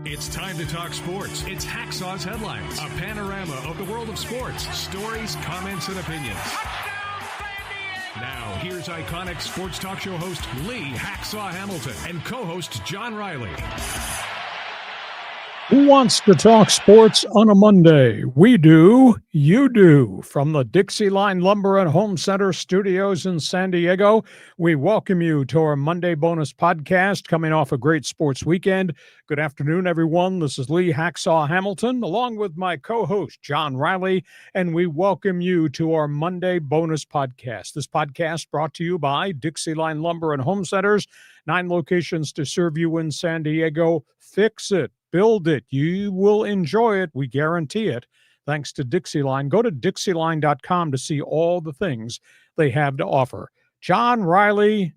It's time to talk sports. It's Hacksaw's Headlines, a panorama of the world of sports, stories, comments, and opinions. Now, here's iconic sports talk show host Lee Hacksaw Hamilton and co-host John Riley. Who wants to talk sports on a Monday? We do. You do. From the DIXIELINE Lumber and Home Center studios in San Diego, we welcome you to our Monday bonus podcast coming off a great sports weekend. Good afternoon, everyone. This is Lee Hacksaw Hamilton, along with my co-host, John Riley, and we welcome you to our Monday bonus podcast. This podcast brought to you by DIXIELINE Lumber and Home Centers, 9 locations to serve you in San Diego. Fix it. Build it. You will enjoy it. We guarantee it. Thanks to DIXIELINE. Go to DIXIELINE.com to see all the things they have to offer. John Riley,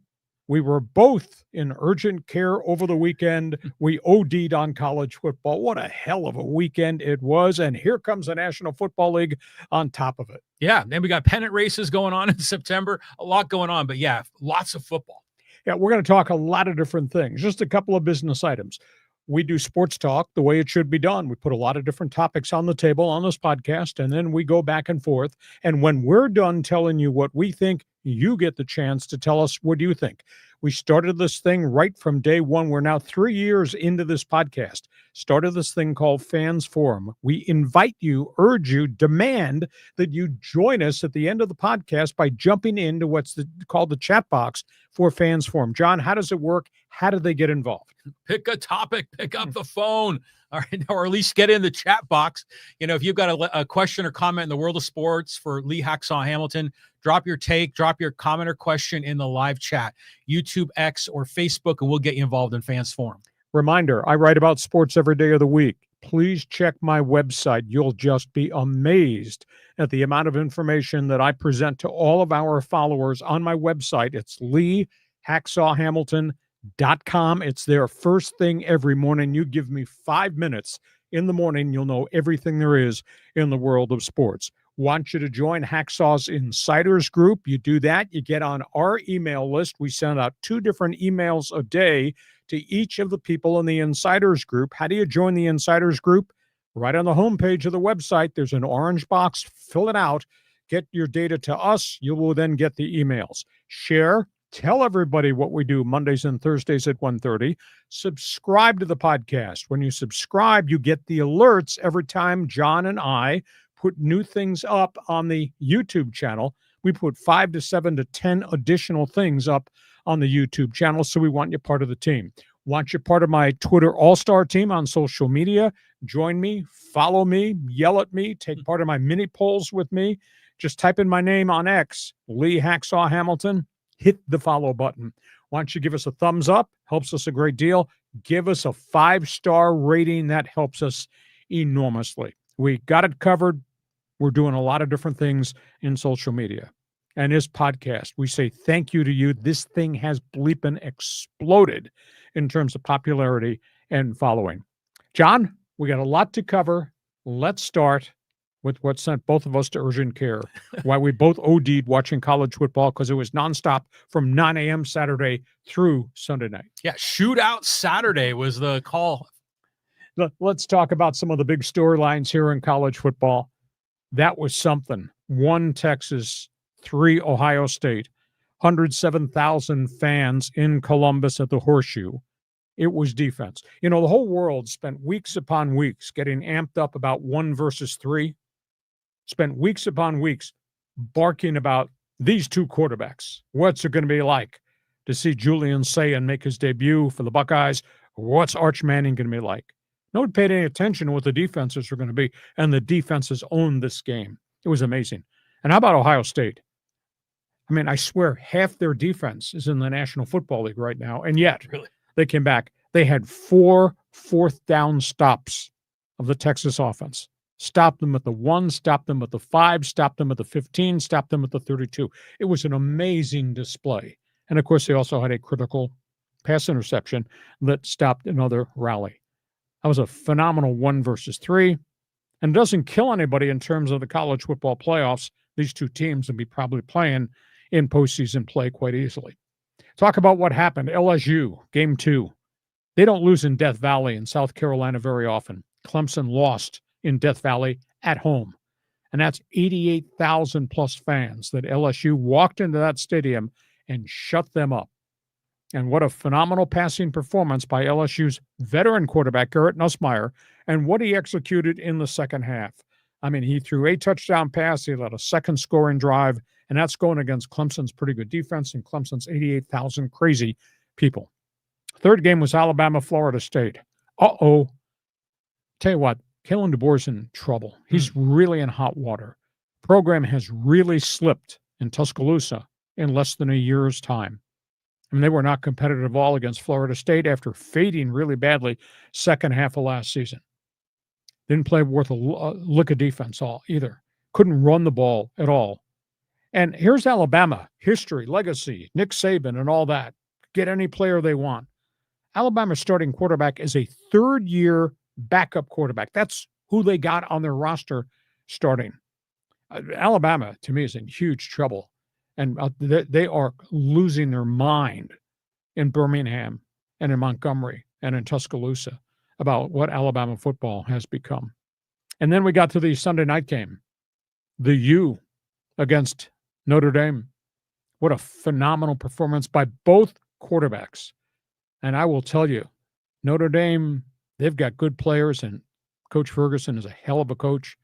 we were both in urgent care over the weekend. We OD'd on college football. What a hell of a weekend it was. And here comes the National Football League on top of it. Yeah, then we got pennant races going on in September. A lot going on. But yeah, lots of football. Yeah, we're going to talk a lot of different things. Just a couple of business items. We do sports talk the way it should be done. We put a lot of different topics on the table on this podcast, and then we go back and forth. And when we're done telling you what we think, you get the chance to tell us, what do you think? We started this thing right from day one. We're now 3 years into this podcast. Started this thing called Fans Forum. We invite you, urge you, demand that you join us at the end of the podcast by jumping into what's called the chat box for Fans Forum. John, how does it work? How do they get involved? Pick a topic, pick up the phone, all right, or at least get in the chat box. You know, if you've got a question or comment in the world of sports for Lee Hacksaw Hamilton, drop your take, drop your comment or question in the live chat, YouTube, X, or Facebook, and we'll get you involved in Fans Forum. Reminder, I write about sports every day of the week. Please check my website. You'll just be amazed at the amount of information that I present to all of our followers on my website. It's LeeHacksawHamilton.com. It's there first thing every morning. You give me 5 minutes in the morning, you'll know everything there is in the world of sports. Want you to join Hacksaw's Insiders Group. You do that, you get on our email list. We send out 2 different emails a day to each of the people in the Insiders Group. How do you join the Insiders Group? Right on the homepage of the website, there's an orange box. Fill it out. Get your data to us. You will then get the emails. Share. Tell everybody what we do Mondays and Thursdays at 1:30. Subscribe to the podcast. When you subscribe, you get the alerts every time John and I put new things up on the YouTube channel. We put 5 to 7 to 10 additional things up on the YouTube channel, so we want you part of the team. Want you part of my Twitter all-star team on social media? Join me, follow me, yell at me, take part of my mini polls with me. Just type in my name on X, Lee Hacksaw Hamilton. Hit the follow button. Why don't you give us a thumbs up? Helps us a great deal. Give us a 5-star rating. That helps us enormously. We got it covered. We're doing a lot of different things in social media. And this podcast, we say thank you to you. This thing has bleeping exploded in terms of popularity and following. John, we got a lot to cover. Let's start with what sent both of us to urgent care, why we both OD'd watching college football, because it was nonstop from 9 a.m. Saturday through Sunday night. Yeah, Shootout Saturday was the call. Let's talk about some of the big storylines here in college football. That was something. 1 Texas, 3 Ohio State, 107,000 fans in Columbus at the Horseshoe. It was defense. You know, the whole world spent weeks upon weeks getting amped up about 1 versus 3. Spent weeks upon weeks barking about these 2 quarterbacks. What's it going to be like to see Julian Sayin make his debut for the Buckeyes? What's Arch Manning going to be like? No one paid any attention to what the defenses were going to be, and the defenses owned this game. It was amazing. And how about Ohio State? I mean, I swear half their defense is in the National Football League right now, and yet they came back. They had 4 fourth-down stops of the Texas offense. Stopped them at the 1, stopped them at the 5, stopped them at the 15, stopped them at the 32. It was an amazing display. And, of course, they also had a critical pass interception that stopped another rally. That was a phenomenal 1 versus 3. And it doesn't kill anybody in terms of the college football playoffs. These 2 teams will be probably playing in postseason play quite easily. Talk about what happened. LSU, game 2. They don't lose in Death Valley in South Carolina very often. Clemson lost in Death Valley at home. And that's 88,000 plus fans that LSU walked into that stadium and shut them up. And what a phenomenal passing performance by LSU's veteran quarterback, Garrett Nussmeier, and what he executed in the second half. I mean, he threw a touchdown pass, he led a second scoring drive, and that's going against Clemson's pretty good defense and Clemson's 88,000 crazy people. Third game was Alabama, Florida State. Tell you what, Kalen DeBoer's in trouble. He's really in hot water. Program has really slipped in Tuscaloosa in less than a year's time. I mean, they were not competitive at all against Florida State after fading really badly second half of last season. Didn't play worth a lick of defense either. Couldn't run the ball at all. And here's Alabama, history, legacy, Nick Saban and all that. Get any player they want. Alabama's starting quarterback is a third-year backup quarterback. That's who they got on their roster starting. Alabama, to me, is in huge trouble. And they are losing their mind in Birmingham and in Montgomery and in Tuscaloosa about what Alabama football has become. And then we got to the Sunday night game, the U against Notre Dame. What a phenomenal performance by both quarterbacks. And I will tell you, Notre Dame, they've got good players, and Coach Ferguson is a hell of a coach.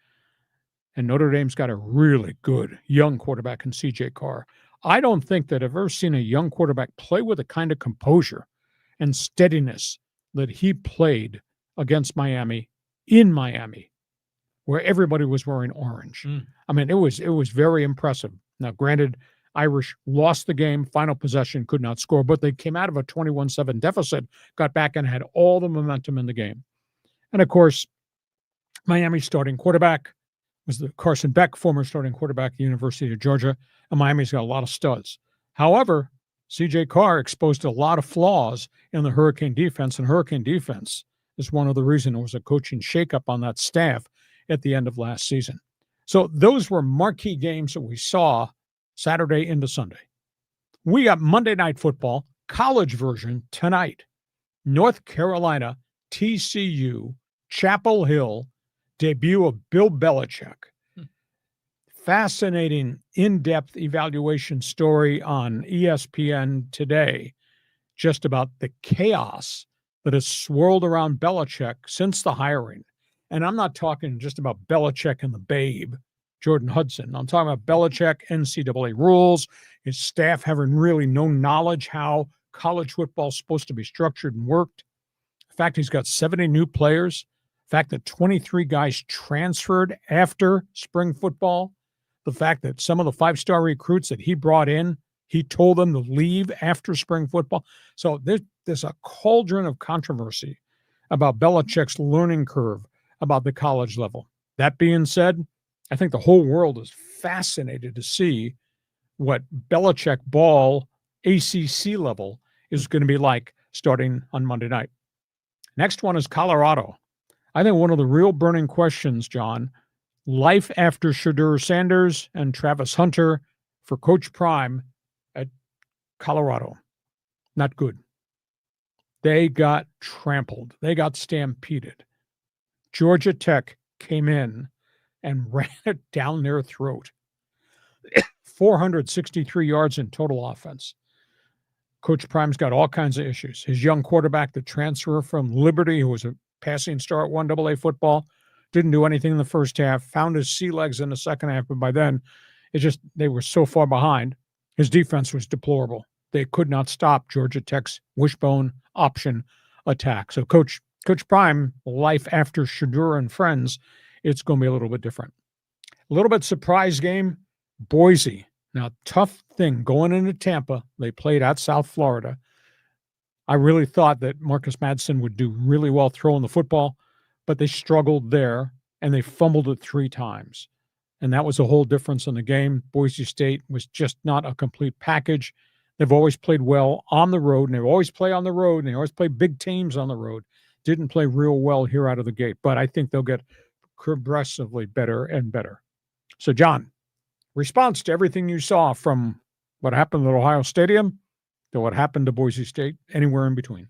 And Notre Dame's got a really good young quarterback in C.J. Carr. I don't think that I've ever seen a young quarterback play with the kind of composure and steadiness that he played against Miami in Miami, where everybody was wearing orange. I mean, it was very impressive. Now, granted, Irish lost the game, final possession, could not score, but they came out of a 21-7 deficit, got back and had all the momentum in the game. And, of course, Miami's starting quarterback was the Carson Beck, former starting quarterback at the University of Georgia, and Miami's got a lot of studs. However, C.J. Carr exposed a lot of flaws in the Hurricane defense, and Hurricane defense is one of the reasons there was a coaching shakeup on that staff at the end of last season. So those were marquee games that we saw Saturday into Sunday. We got Monday Night Football, college version tonight. North Carolina, TCU, Chapel Hill, debut of Bill Belichick. Fascinating, in-depth evaluation story on ESPN today, just about the chaos that has swirled around Belichick since the hiring. And I'm not talking just about Belichick and the babe, Jordan Hudson. I'm talking about Belichick, NCAA rules, his staff having really no knowledge how college football is supposed to be structured and worked. The fact he's got 70 new players. The fact that 23 guys transferred after spring football. The fact that some of the five-star recruits that he brought in, he told them to leave after spring football. So there's a cauldron of controversy about Belichick's learning curve about the college level. That being said, I think the whole world is fascinated to see what Belichick ball ACC level is going to be like starting on Monday night. Next one is Colorado. I think one of the real burning questions, John, life after Shedeur Sanders and Travis Hunter for Coach Prime at Colorado. Not good. They got trampled. They got stampeded. Georgia Tech came in and ran it down their throat. 463 yards in total offense. Coach Prime's got all kinds of issues. His young quarterback, the transfer from Liberty, who was a passing star at 1AA football, didn't do anything in the first half, found his sea legs in the second half, but by then, they were so far behind. His defense was deplorable. They could not stop Georgia Tech's wishbone option attack. So Coach Prime, life after Shedeur and friends, it's going to be a little bit different. A little bit surprise game, Boise. Now, tough thing going into Tampa. They played at South Florida. I really thought that Marcus Madsen would do really well throwing the football, but they struggled there, and they fumbled it 3 times. And that was a whole difference in the game. Boise State was just not a complete package. They've always played well on the road, and they always play on the road, and they always play big teams on the road. Didn't play real well here out of the gate, but I think they'll get progressively better and better. So, John, response to everything you saw from what happened at Ohio Stadium to what happened to Boise State, anywhere in between.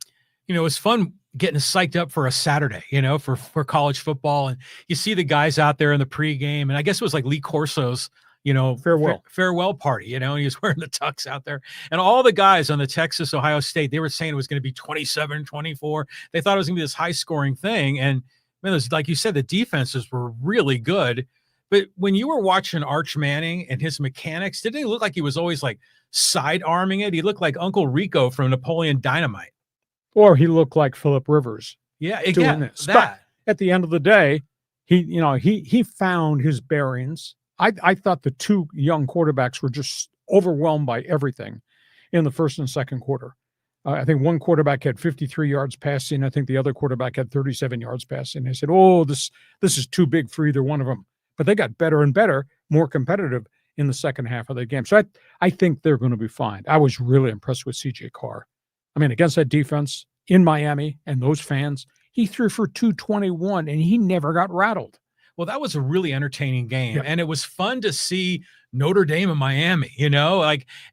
It's fun getting psyched up for a Saturday, for college football. And you see the guys out there in the pregame. And I guess it was like Lee Corso's, farewell party, and he was wearing the tux out there. And all the guys on the Texas-Ohio State, they were saying it was going to be 27-24. They thought it was going to be this high-scoring thing. And, man, like you said, the defenses were really good. But when you were watching Arch Manning and his mechanics, didn't he look like he was always, like, side-arming it? He looked like Uncle Rico from Napoleon Dynamite. Or he looked like Phillip Rivers. Yeah, doing this. But at the end of the day, he found his bearings. I thought the two young quarterbacks were just overwhelmed by everything in the first and second quarter. I think one quarterback had 53 yards passing. I think the other quarterback had 37 yards passing. They said, "Oh, this is too big for either one of them." But they got better and better, more competitive in the second half of the game. So I think they're going to be fine. I was really impressed with C.J. Carr. I mean, against that defense in Miami and those fans, he threw for 221 and he never got rattled. Well, that was a really entertaining game. Yeah. And it was fun to see Notre Dame and Miami,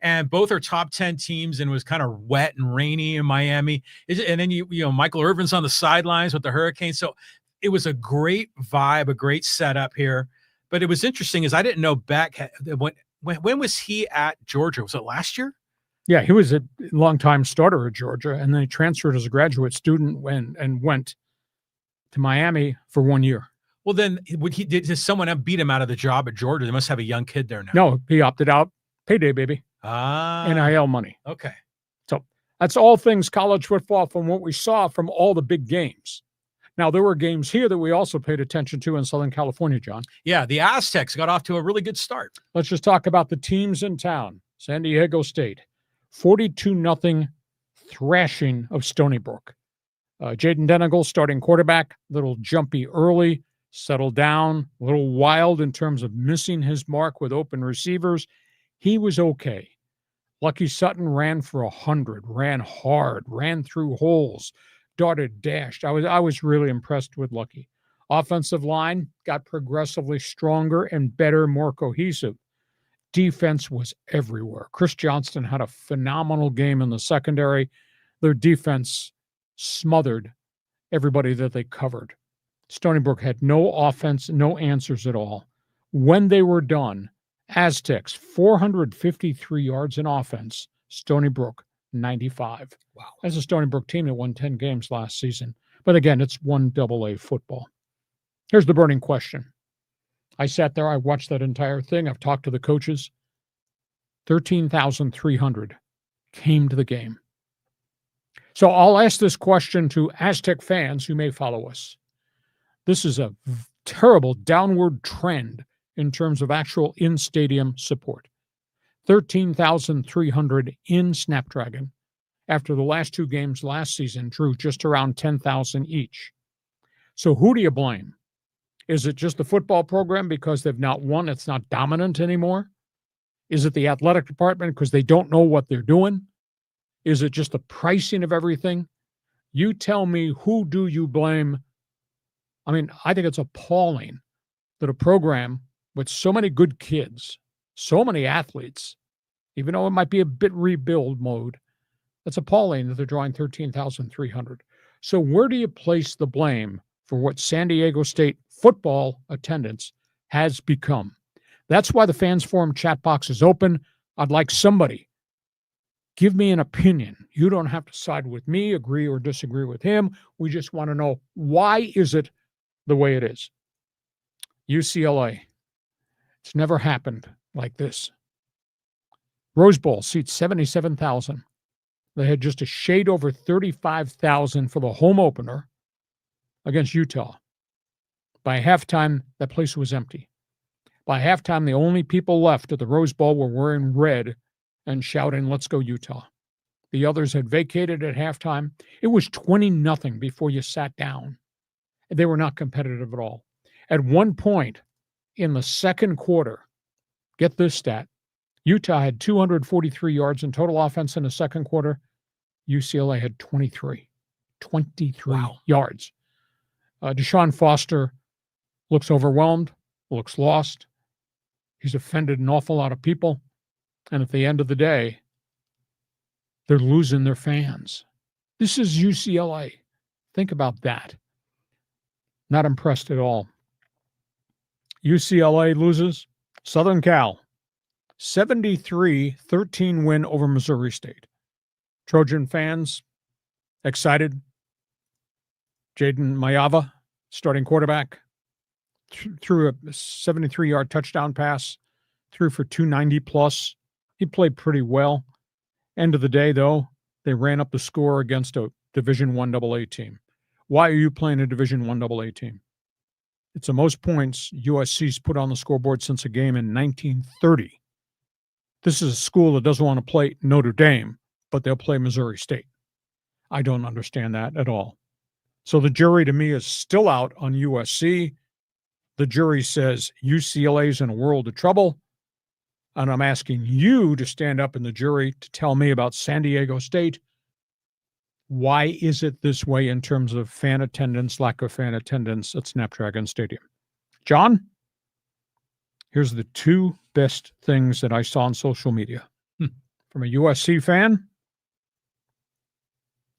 and both are top 10 teams, and it was kind of wet and rainy in Miami. And then, Michael Irvin's on the sidelines with the Hurricanes. So it was a great vibe, a great setup here. But it was interesting is I didn't know Beck, when was he at Georgia? Was it last year? Yeah, he was a longtime starter at Georgia, and then he transferred as a graduate student and went to Miami for 1 year. Well, then did someone beat him out of the job at Georgia? They must have a young kid there now. No, he opted out. Payday, baby. NIL money. Okay. So that's all things college football from what we saw from all the big games. Now, there were games here that we also paid attention to in Southern California, John. Yeah, the Aztecs got off to a really good start. Let's just talk about the teams in town. San Diego State, 42-0 thrashing of Stony Brook. Jaden Denegal, starting quarterback, little jumpy early, settled down, a little wild in terms of missing his mark with open receivers. He was okay. Lucky Sutton ran for 100, ran hard, ran through holes, darted, dashed. I was really impressed with Lucky. Offensive line got progressively stronger and better, more cohesive. Defense was everywhere. Chris Johnston had a phenomenal game in the secondary. Their defense smothered everybody that they covered. Stony Brook had no offense, no answers at all. When they were done, Aztecs, 453 yards in offense. Stony Brook, 95. Wow. That's a Stony Brook team that won 10 games last season. But again, it's 1AA football. Here's the burning question. I sat there, I watched that entire thing. I've talked to the coaches. 13,300 came to the game. So I'll ask this question to Aztec fans who may follow us. This is a terrible downward trend in terms of actual in-stadium support. 13,300 in Snapdragon after the last two games last season drew just around 10,000 each. So who do you blame? Is it just the football program because they've not won? It's not dominant anymore? Is it the athletic department because they don't know what they're doing? Is it just the pricing of everything? You tell me, who do you blame? I mean, I think it's appalling that a program with so many good kids, so many athletes, even though it might be a bit rebuild mode, it's appalling that they're drawing 13,300. So where do you place the blame for what San Diego State football attendance has become? That's why the Fans Forum chat box is open. I'd like somebody, give me an opinion. You don't have to side with me, agree or disagree with him. We just want to know, why is it the way it is? UCLA. It's never happened like this. Rose Bowl seats 77,000. They had just a shade over 35,000 for the home opener against Utah. By halftime, that place was empty. By halftime, the only people left at the Rose Bowl were wearing red and shouting, "Let's go Utah." The others had vacated at halftime. It was 20-0 before you sat down. They were not competitive at all. At one point in the second quarter, get this stat, Utah had 243 yards in total offense in the second quarter. UCLA had 23 yards. Deshaun Foster looks overwhelmed, looks lost. He's offended an awful lot of people. And at the end of the day, they're losing their fans. This is UCLA. Think about that. Not impressed at all. UCLA loses. Southern Cal, 73-13 win over Missouri State. Trojan fans excited. Jaden Mayava, starting quarterback, threw a 73-yard touchdown pass, threw for 290 plus. He played pretty well. End of the day, though, they ran up the score against a Division I AA team. Why are you playing a Division I AA team? It's the most points USC's put on the scoreboard since a game in 1930. This is a school that doesn't want to play Notre Dame, but they'll play Missouri State. I don't understand that at all. So the jury to me is still out on USC. The jury says UCLA's in a world of trouble. And I'm asking you to stand up in the jury to tell me about San Diego State. Why is it this way in terms of fan attendance, lack of fan attendance at Snapdragon Stadium? John, here's the two best things that I saw on social media. From a USC fan,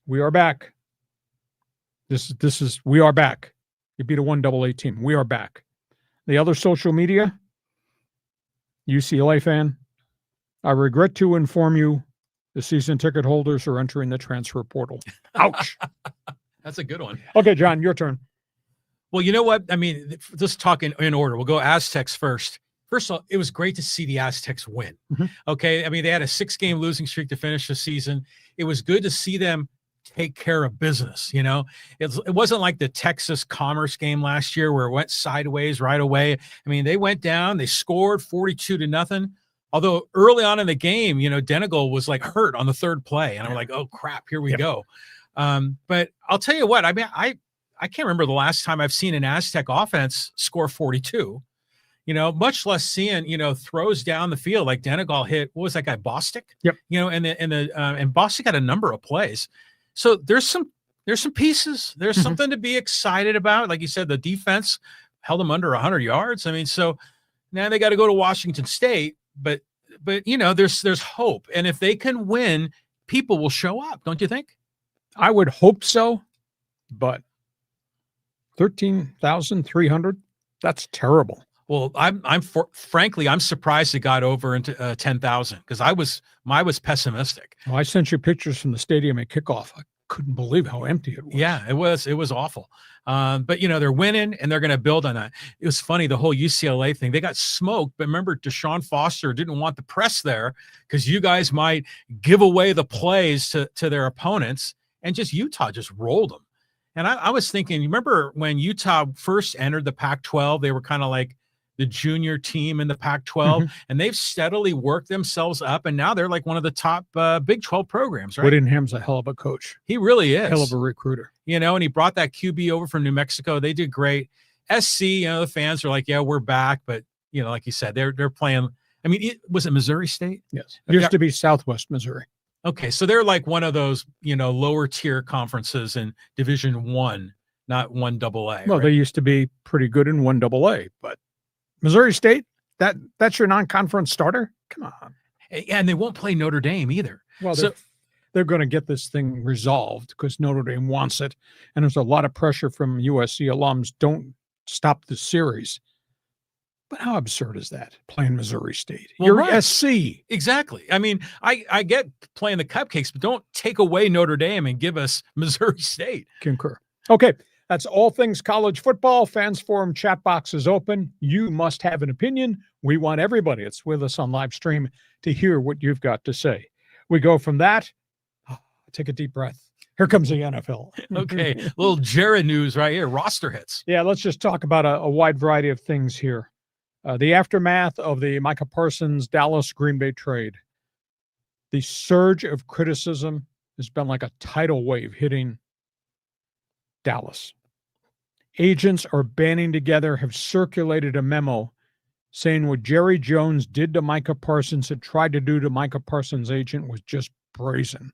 we are back. We are back. You beat a 1AA team. We are back. The other social media, UCLA fan, I regret to inform you the season ticket holders are entering the transfer portal. Ouch. That's a good one. Okay, John, your turn. Well, you know what? I mean, let's talk in order. We'll go Aztecs first. First of all, it was great to see the Aztecs win. Okay. I mean, they had a 6-game losing streak to finish the season. It was good to see them take care of business. You know, it wasn't like the Texas Commerce game last year where it went sideways right away. I mean, they went down, they scored 42-0. Although early on in the game, you know, Denegal was like hurt on the third play. And I'm like, oh crap, here we go. But I'll tell you what, I mean, I can't remember the last time I've seen an Aztec offense score 42, you know, much less seeing, you know, throws down the field like Denegal hit. What was that guy? Bostic? Yep. You know, and Bostic had a number of plays. So there's some pieces. There's something to be excited about. Like you said, the defense held them under 100 yards. I mean, so now they got to go to Washington State, but you know, there's hope. And if they can win, people will show up, don't you think? I would hope so, but 13,300, that's terrible. Well, frankly, I'm surprised it got over into 10,000 because I was pessimistic. Well, I sent you pictures from the stadium at kickoff. I couldn't believe how empty it was. Yeah, it was awful. But you know, they're winning and they're going to build on that. It was funny, the whole UCLA thing. They got smoked, but remember, Deshaun Foster didn't want the press there because you guys might give away the plays to their opponents, and Utah just rolled them. And I was thinking, you remember when Utah first entered the Pac-12, they were kind of like the junior team in the Pac-12, and they've steadily worked themselves up, and now they're like one of the top Big 12 programs, right? Whittingham's a hell of a coach. He really is. Hell of a recruiter. You know, and he brought that QB over from New Mexico. They did great. SC, you know, the fans are like, yeah, we're back, but, you know, like you said, they're playing. I mean, was it Missouri State? Yes. It used to be Southwest Missouri. Okay, so they're like one of those, you know, lower tier conferences in Division I, not 1AA. Well, right? They used to be pretty good in 1AA, but Missouri State, that's your non-conference starter? Come on. And they won't play Notre Dame either. Well, they're going to get this thing resolved because Notre Dame wants it. And there's a lot of pressure from USC alums. Don't stop the series. But how absurd is that, playing Missouri State? Well, You're right. SC. Exactly. I mean, I get playing the cupcakes, but don't take away Notre Dame and give us Missouri State. Concur. Okay. That's all things college football. Fans Forum chat box is open. You must have an opinion. We want everybody that's with us on live stream to hear what you've got to say. We go from that. Take a deep breath. Here comes the NFL. Okay. Little Jared news right here. Roster hits. Yeah, let's just talk about a wide variety of things here. The aftermath of the Micah Parsons Dallas Green Bay trade. The surge of criticism has been like a tidal wave hitting Dallas. Agents are banding together, have circulated a memo saying what Jerry Jones did to Micah Parsons, had tried to do to Micah Parsons' agent, was just brazen.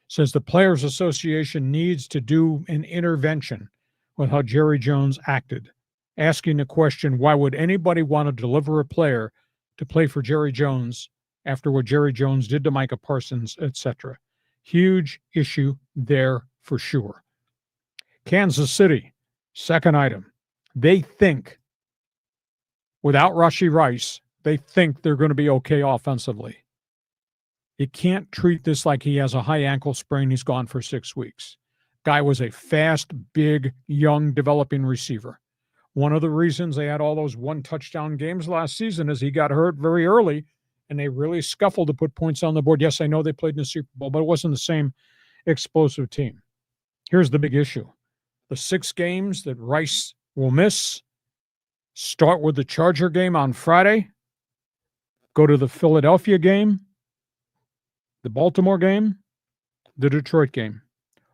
Says the Players Association needs to do an intervention with how Jerry Jones acted, asking the question, why would anybody want to deliver a player to play for Jerry Jones after what Jerry Jones did to Micah Parsons, etc.? Huge issue there for sure. Kansas City, second item. They think, without Rashee Rice, they think they're going to be okay offensively. You can't treat this like he has a high ankle sprain. He's gone for 6 weeks. Guy was a fast, big, young, developing receiver. One of the reasons they had all those one-touchdown games last season is he got hurt very early, and they really scuffled to put points on the board. Yes, I know they played in the Super Bowl, but it wasn't the same explosive team. Here's the big issue. The 6 games that Rice will miss start with the Charger game on Friday, go to the Philadelphia game, the Baltimore game, the Detroit game.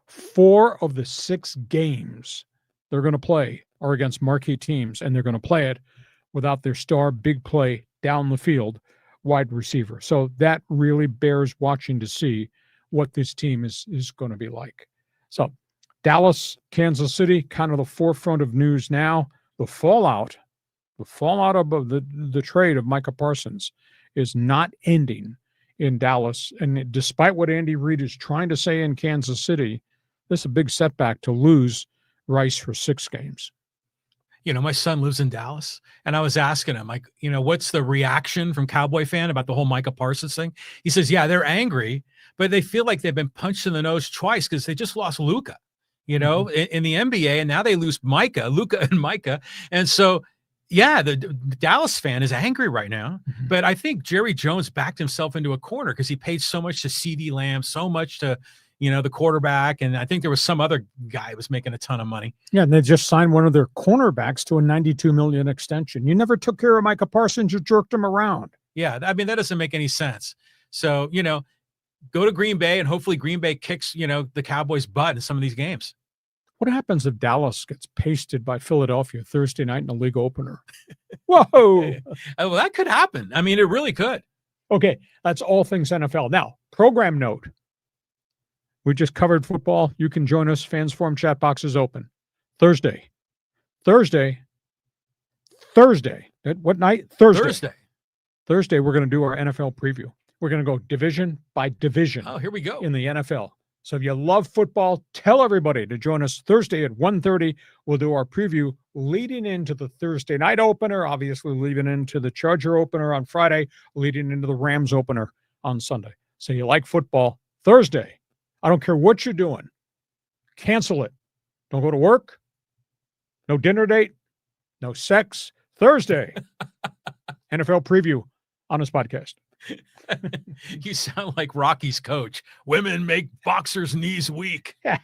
4 of the 6 games they're going to play are against marquee teams, and they're going to play it without their star big play down the field wide receiver. So that really bears watching to see what this team is going to be like. So Dallas, Kansas City, kind of the forefront of news now. The fallout of the trade of Micah Parsons is not ending in Dallas. And despite what Andy Reid is trying to say in Kansas City, this is a big setback to lose Rice for 6 games. You know, my son lives in Dallas, and I was asking him, like, you know, what's the reaction from Cowboy fan about the whole Micah Parsons thing? He says, yeah, they're angry, but they feel like they've been punched in the nose twice because they just lost Luka, you know, in the NBA, and now they lose Luka and Micah. And so, yeah, the Dallas fan is angry right now, but I think Jerry Jones backed himself into a corner because he paid so much to CeeDee Lamb, so much to, you know, the quarterback. And I think there was some other guy who was making a ton of money. Yeah. And they just signed one of their cornerbacks to a $92 million extension. You never took care of Micah Parsons. You jerked him around. Yeah. I mean, that doesn't make any sense. So, you know, go to Green Bay and hopefully Green Bay kicks, you know, the Cowboys' butt in some of these games. What happens if Dallas gets pasted by Philadelphia Thursday night in the league opener? Whoa. Well, that could happen. I mean, it really could. Okay. That's all things NFL. Now, program note. We just covered football. You can join us. Fans Forum chat box is open. Thursday. What night? Thursday. Thursday, we're going to do our NFL preview. We're going to go division by division. Oh, here we go. In the NFL. So if you love football, tell everybody to join us Thursday at 1:30. We'll do our preview leading into the Thursday night opener, obviously leading into the Charger opener on Friday, leading into the Rams opener on Sunday. So you like football, Thursday. I don't care what you're doing. Cancel it. Don't go to work. No dinner date. No sex. Thursday. NFL preview on this podcast. You sound like Rocky's coach. Women make boxers' knees weak. Yeah.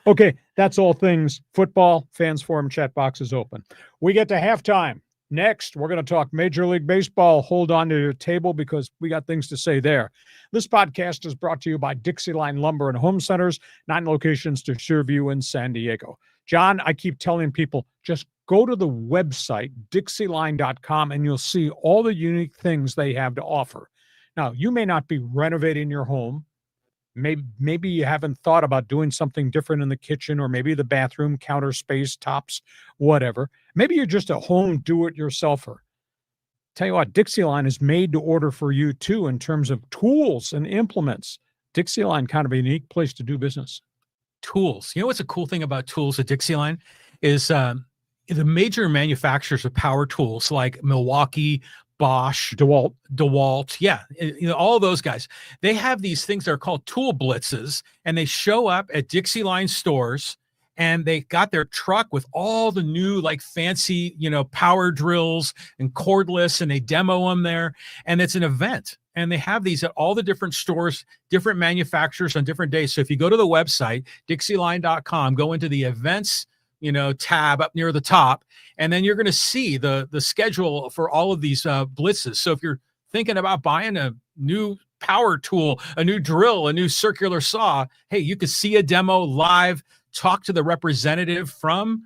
Okay, that's all things football. Fans Forum chat box is open. We get to halftime. Next, we're going to talk Major League Baseball. Hold on to your table because we got things to say there. This podcast is brought to you by DIXIELINE Lumber and Home Centers, 9 locations to serve you in San Diego. John, I keep telling people, just go to the website, DIXIELINE.com, and you'll see all the unique things they have to offer. Now, you may not be renovating your home. Maybe you haven't thought about doing something different in the kitchen or maybe the bathroom, counter space, tops, whatever. Maybe you're just a home do-it-yourselfer. Tell you what, DIXIELINE is made to order for you, too, in terms of tools and implements. DIXIELINE, kind of a unique place to do business. Tools. You know what's a cool thing about tools at DIXIELINE is the major manufacturers of power tools like Milwaukee, Bosch, DeWalt, yeah, you know, all those guys. They have these things that are called tool blitzes, and they show up at DIXIELINE stores, and they got their truck with all the new, like, fancy, you know, power drills and cordless, and they demo them there, and it's an event. And they have these at all the different stores, different manufacturers on different days. So if you go to the website, DIXIELINE.com, go into the events, you know, tab up near the top, and then you're going to see the schedule for all of these blitzes. So if you're thinking about buying a new power tool, a new drill, a new circular saw, hey, you could see a demo live, talk to the representative from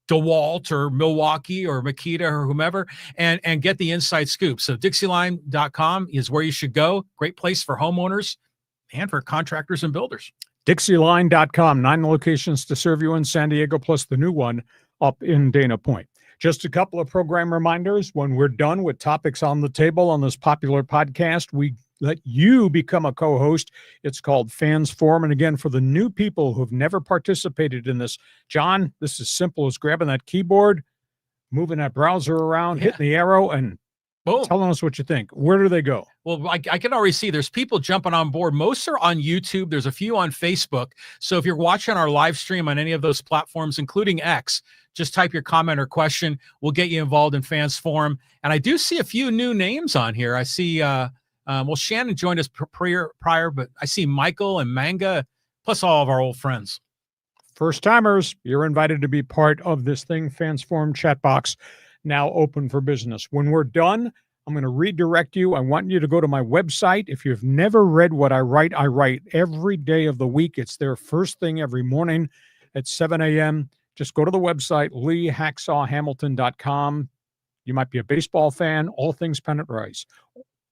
DeWalt or Milwaukee or Makita or whomever, and get the inside scoop. So DIXIELINE.com is where you should go. Great place for homeowners and for contractors and builders. DIXIELINE.com, 9 locations to serve you in San Diego, plus the new one up in Dana Point. Just a couple of program reminders. When we're done with topics on the table on this popular podcast, we let you become a co-host. It's called Fans Forum. And again, for the new people who've never participated in this, John, this is simple as grabbing that keyboard, moving that browser around, hitting the arrow, and boom. Telling us what you think. Where do they go? Well, I can already see there's people jumping on board. Most are on YouTube. There's a few on Facebook. So if you're watching our live stream on any of those platforms, including X, just type your comment or question. We'll get you involved in Fans Forum. And I do see a few new names on here. I see, well, Shannon joined us prior, but I see Michael and Manga, plus all of our old friends. First timers, you're invited to be part of this thing. Fans Forum chat box now open for business. When we're done, I'm going to redirect you. I want you to go to my website. If you've never read what I write every day of the week. It's there first thing every morning at 7 a.m. Just go to the website, leehacksawhamilton.com. You might be a baseball fan, all things pennant race.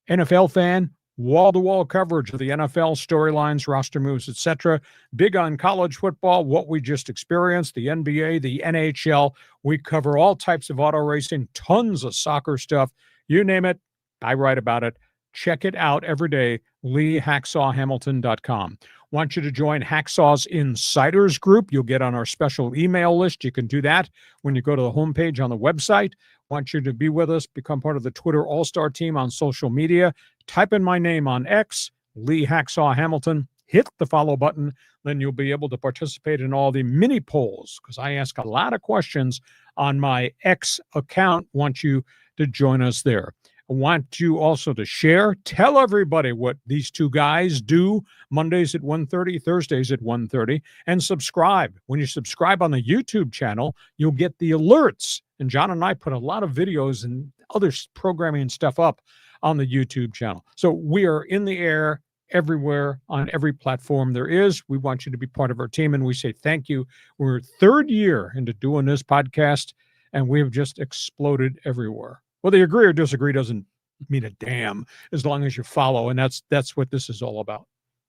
NFL fan, wall-to-wall coverage of the NFL, storylines, roster moves, etc. Big on college football, what we just experienced, the NBA, the NHL. We cover all types of auto racing, tons of soccer stuff. You name it, I write about it. Check it out every day, leehacksawhamilton.com. Want you to join Hacksaw's Insiders Group. You'll get on our special email list. You can do that when you go to the homepage on the website. Want you to be with us, become part of the Twitter All-Star team on social media. Type in my name on X, Lee Hacksaw Hamilton. Hit the follow button. Then you'll be able to participate in all the mini polls because I ask a lot of questions on my X account. Want you to join us there. I want you also to share. Tell everybody what these two guys do Mondays at 1:30, Thursdays at 1:30, and subscribe. When you subscribe on the YouTube channel, you'll get the alerts. And John and I put a lot of videos and other programming and stuff up on the YouTube channel. So we are in the air everywhere on every platform there is. We want you to be part of our team, and we say thank you. We're third year into doing this podcast, and we have just exploded everywhere. Whether you agree or disagree doesn't mean a damn as long as you follow, and that's what this is all about.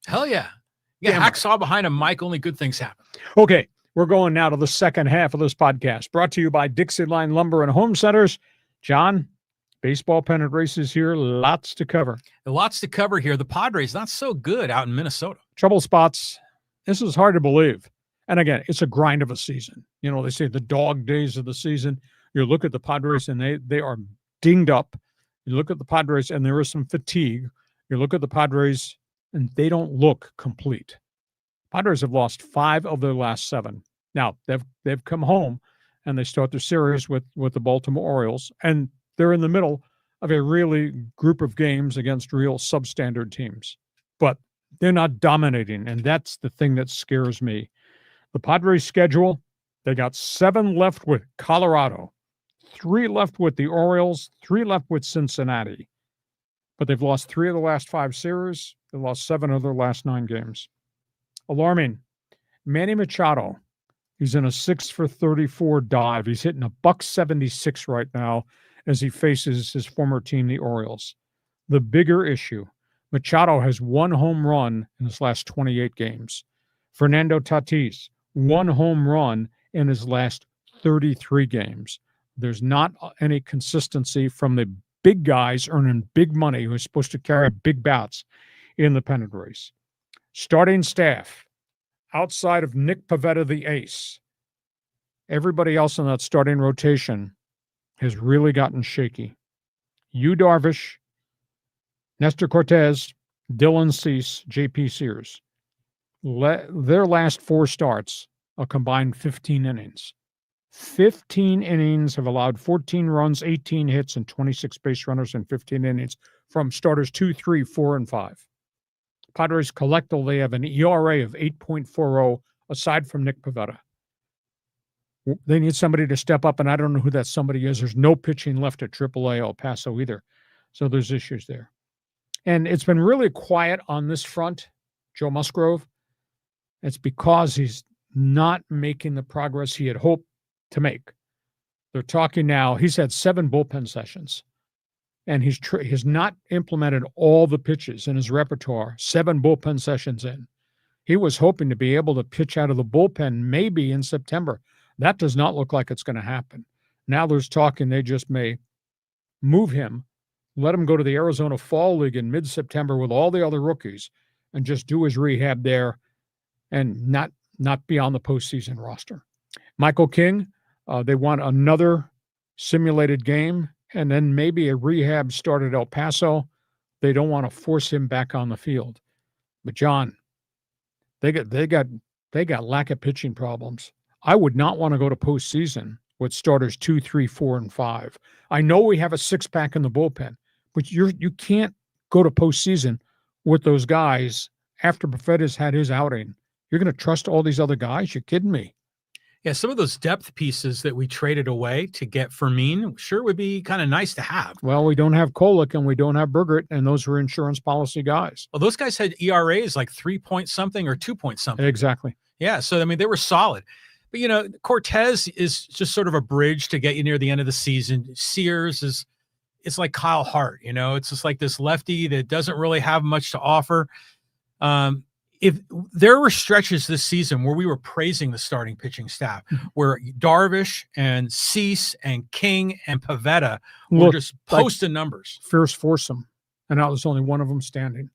Hell yeah. Yeah, Hacksaw behind a mic, only good things happen. Okay, we're going now to the second half of this podcast, brought to you by DIXIELINE Lumber and Home Centers. John, baseball pennant races here, lots to cover. Lots to cover here. The Padres, not so good out in Minnesota. Trouble spots. This is hard to believe. And again, it's a grind of a season. You know, they say the dog days of the season. You look at the Padres and they are dinged up. You look at the Padres and there is some fatigue. You look at the Padres and they don't look complete. Padres have lost 5 of their last 7. Now, they've come home and they start their series with the Baltimore Orioles, and they're in the middle of a really group of games against real substandard teams. But they're not dominating, and that's the thing that scares me. The Padres' schedule, they got 7 left with Colorado, 3 left with the Orioles, 3 left with Cincinnati. But they've lost 3 of the last 5 series. They lost 7 of their last 9 games. Alarming. Manny Machado, he's in a 6-for-34 dive. He's hitting a $176 right now as he faces his former team, the Orioles. The bigger issue, Machado has 1 home run in his last 28 games. Fernando Tatis, 1 home run in his last 33 games. There's not any consistency from the big guys earning big money who's supposed to carry big bats in the pennant race. Starting staff, outside of Nick Pivetta, the ace, everybody else in that starting rotation has really gotten shaky. Yu Darvish, Nestor Cortez, Dylan Cease, J.P. Sears. Their last 4 starts, a combined 15 innings. 15 innings have allowed 14 runs, 18 hits, and 26 base runners in 15 innings from starters 2, 3, 4, and 5. Padres collectively have an ERA of 8.40 aside from Nick Pivetta. They need somebody to step up, and I don't know who that somebody is. There's no pitching left at AAA El Paso either. So there's issues there. And it's been really quiet on this front, Joe Musgrove. It's because he's not making the progress he had hoped to make. They're talking now. He's had 7 bullpen sessions, and he's not implemented all the pitches in his repertoire. 7 bullpen sessions in. He was hoping to be able to pitch out of the bullpen maybe in September. That does not look like it's going to happen. Now there's talking they just may move him let him go to the Arizona Fall League in mid-September with all the other rookies and just do his rehab there and not be on the postseason roster. Michael King, they want another simulated game and then maybe a rehab start at El Paso. They don't want to force him back on the field. But John, they got lack of pitching problems. I would not want to go to postseason with starters 2, 3, 4, and 5. I know we have a 6-pack in the bullpen, but you can't go to postseason with those guys after Perfetta's had his outing. You're going to trust all these other guys? You're kidding me. Yeah, some of those depth pieces that we traded away to get Fermin sure would be kind of nice to have. Well, we don't have Kolek and we don't have Bergert, and those were insurance policy guys. Well, those guys had ERAs like 3-point-something or 2-point-something. Exactly. Yeah, so, I mean, they were solid. But, Cortez is just sort of a bridge to get you near the end of the season. Sears it's like Kyle Hart, it's just like this lefty that doesn't really have much to offer. If there were stretches this season where we were praising the starting pitching staff, where Darvish and Cease and King and Pivetta were just posting numbers. Fierce foursome, and now there's only one of them standing.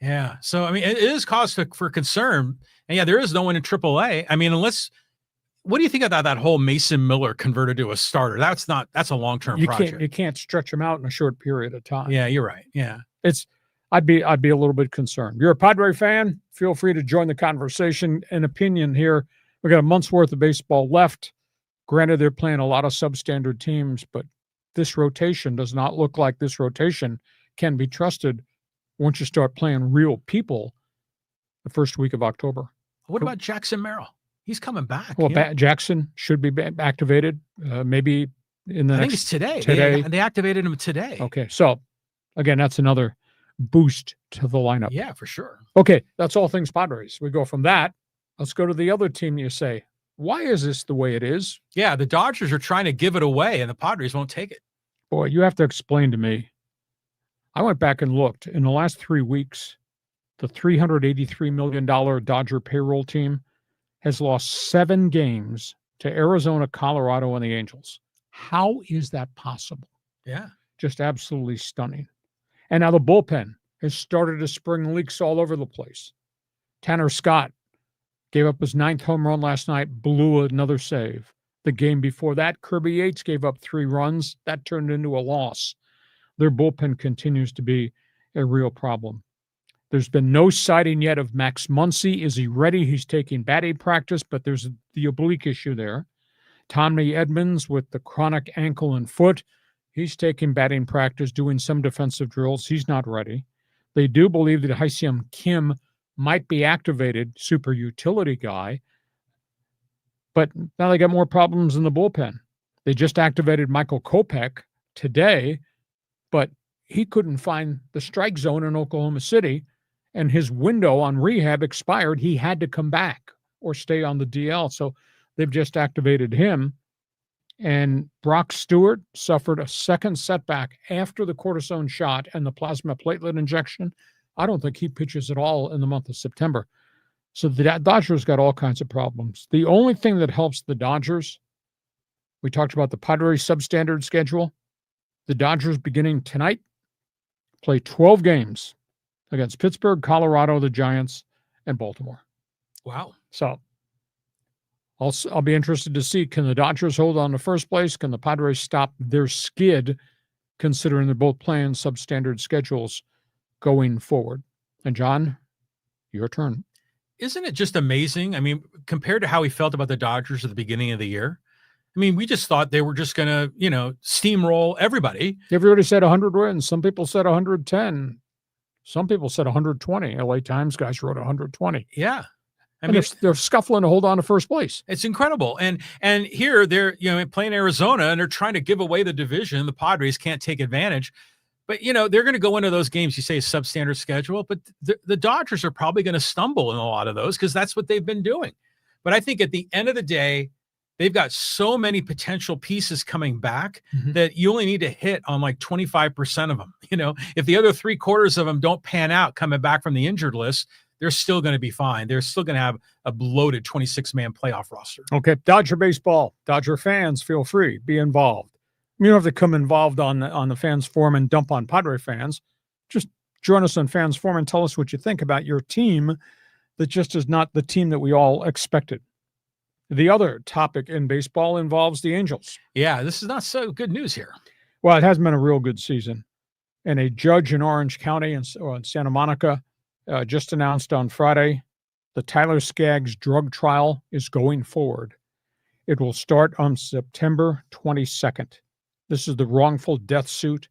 Yeah. So, I mean, it is cause for concern. And, yeah, there is no one in AAA. I mean, what do you think about that whole Mason Miller converted to a starter? That's a long-term project. You can't stretch him out in a short period of time. Yeah, you're right. Yeah. I'd be a little bit concerned. You're a Padre fan? Feel free to join the conversation. An opinion here. We got a month's worth of baseball left. Granted, they're playing a lot of substandard teams, but this rotation does not look like this rotation can be trusted once you start playing real people the first week of October. What about Jackson Merrill? He's coming back. Well, Jackson should be activated maybe in the I think it's today. They activated him today. Okay, so again, that's another boost to the lineup. Yeah, for sure. Okay, that's all things Padres. We go from that. Let's go to the other team. You say, why is this the way it is? Yeah, the Dodgers are trying to give it away, and the Padres won't take it. Boy, you have to explain to me. I went back and looked. In the last 3 weeks, the $383 million Dodger payroll team has lost 7 games to Arizona, Colorado, and the Angels. How is that possible? Yeah. Just absolutely stunning. And now the bullpen has started to spring leaks all over the place. Tanner Scott gave up his 9th home run last night, blew another save. The game before that, Kirby Yates gave up 3 runs. That turned into a loss. Their bullpen continues to be a real problem. There's been no sighting yet of Max Muncy. Is he ready? He's taking batting practice, but there's the oblique issue there. Tommy Edmonds with the chronic ankle and foot. He's taking batting practice, doing some defensive drills. He's not ready. They do believe that Hyseum Kim might be activated, super utility guy. But now they got more problems in the bullpen. They just activated Michael Kopech today, but he couldn't find the strike zone in Oklahoma City, and his window on rehab expired. He had to come back or stay on the DL. So they've just activated him. And Brock Stewart suffered a second setback after the cortisone shot and the plasma platelet injection. I don't think he pitches at all in the month of September. So the Dodgers got all kinds of problems. The only thing that helps the Dodgers, we talked about the Padres substandard schedule. The Dodgers, beginning tonight, play 12 games against Pittsburgh, Colorado, the Giants, and Baltimore. Wow. So I'll be interested to see, can the Dodgers hold on to first place? Can the Padres stop their skid, considering they're both playing substandard schedules going forward? And John, your turn. Isn't it just amazing? I mean, compared to how we felt about the Dodgers at the beginning of the year, I mean, we just thought they were just going to, steamroll everybody. Everybody said 100 wins. Some people said 110. Some people said 120. LA Times guys wrote 120. Yeah. I mean, they're scuffling to hold on to first place. It's incredible. And here they're, playing Arizona, and they're trying to give away the division. The Padres can't take advantage. But, they're going to go into those games, you say, substandard schedule. But the Dodgers are probably going to stumble in a lot of those because that's what they've been doing. But I think at the end of the day, they've got so many potential pieces coming back that you only need to hit on like 25% of them. If the other 3/4 of them don't pan out coming back from the injured list, they're still going to be fine. They're still going to have a bloated 26-man playoff roster. Okay, Dodger baseball. Dodger fans, feel free. Be involved. You don't have to come involved on the Fans Forum and dump on Padre fans. Just join us on Fans Forum and tell us what you think about your team that just is not the team that we all expected. The other topic in baseball involves the Angels. Yeah, this is not so good news here. Well, it hasn't been a real good season. And a judge in Orange County in Santa Monica just announced on Friday the Tyler Skaggs drug trial is going forward. It will start on September 22nd. This is the wrongful death suit.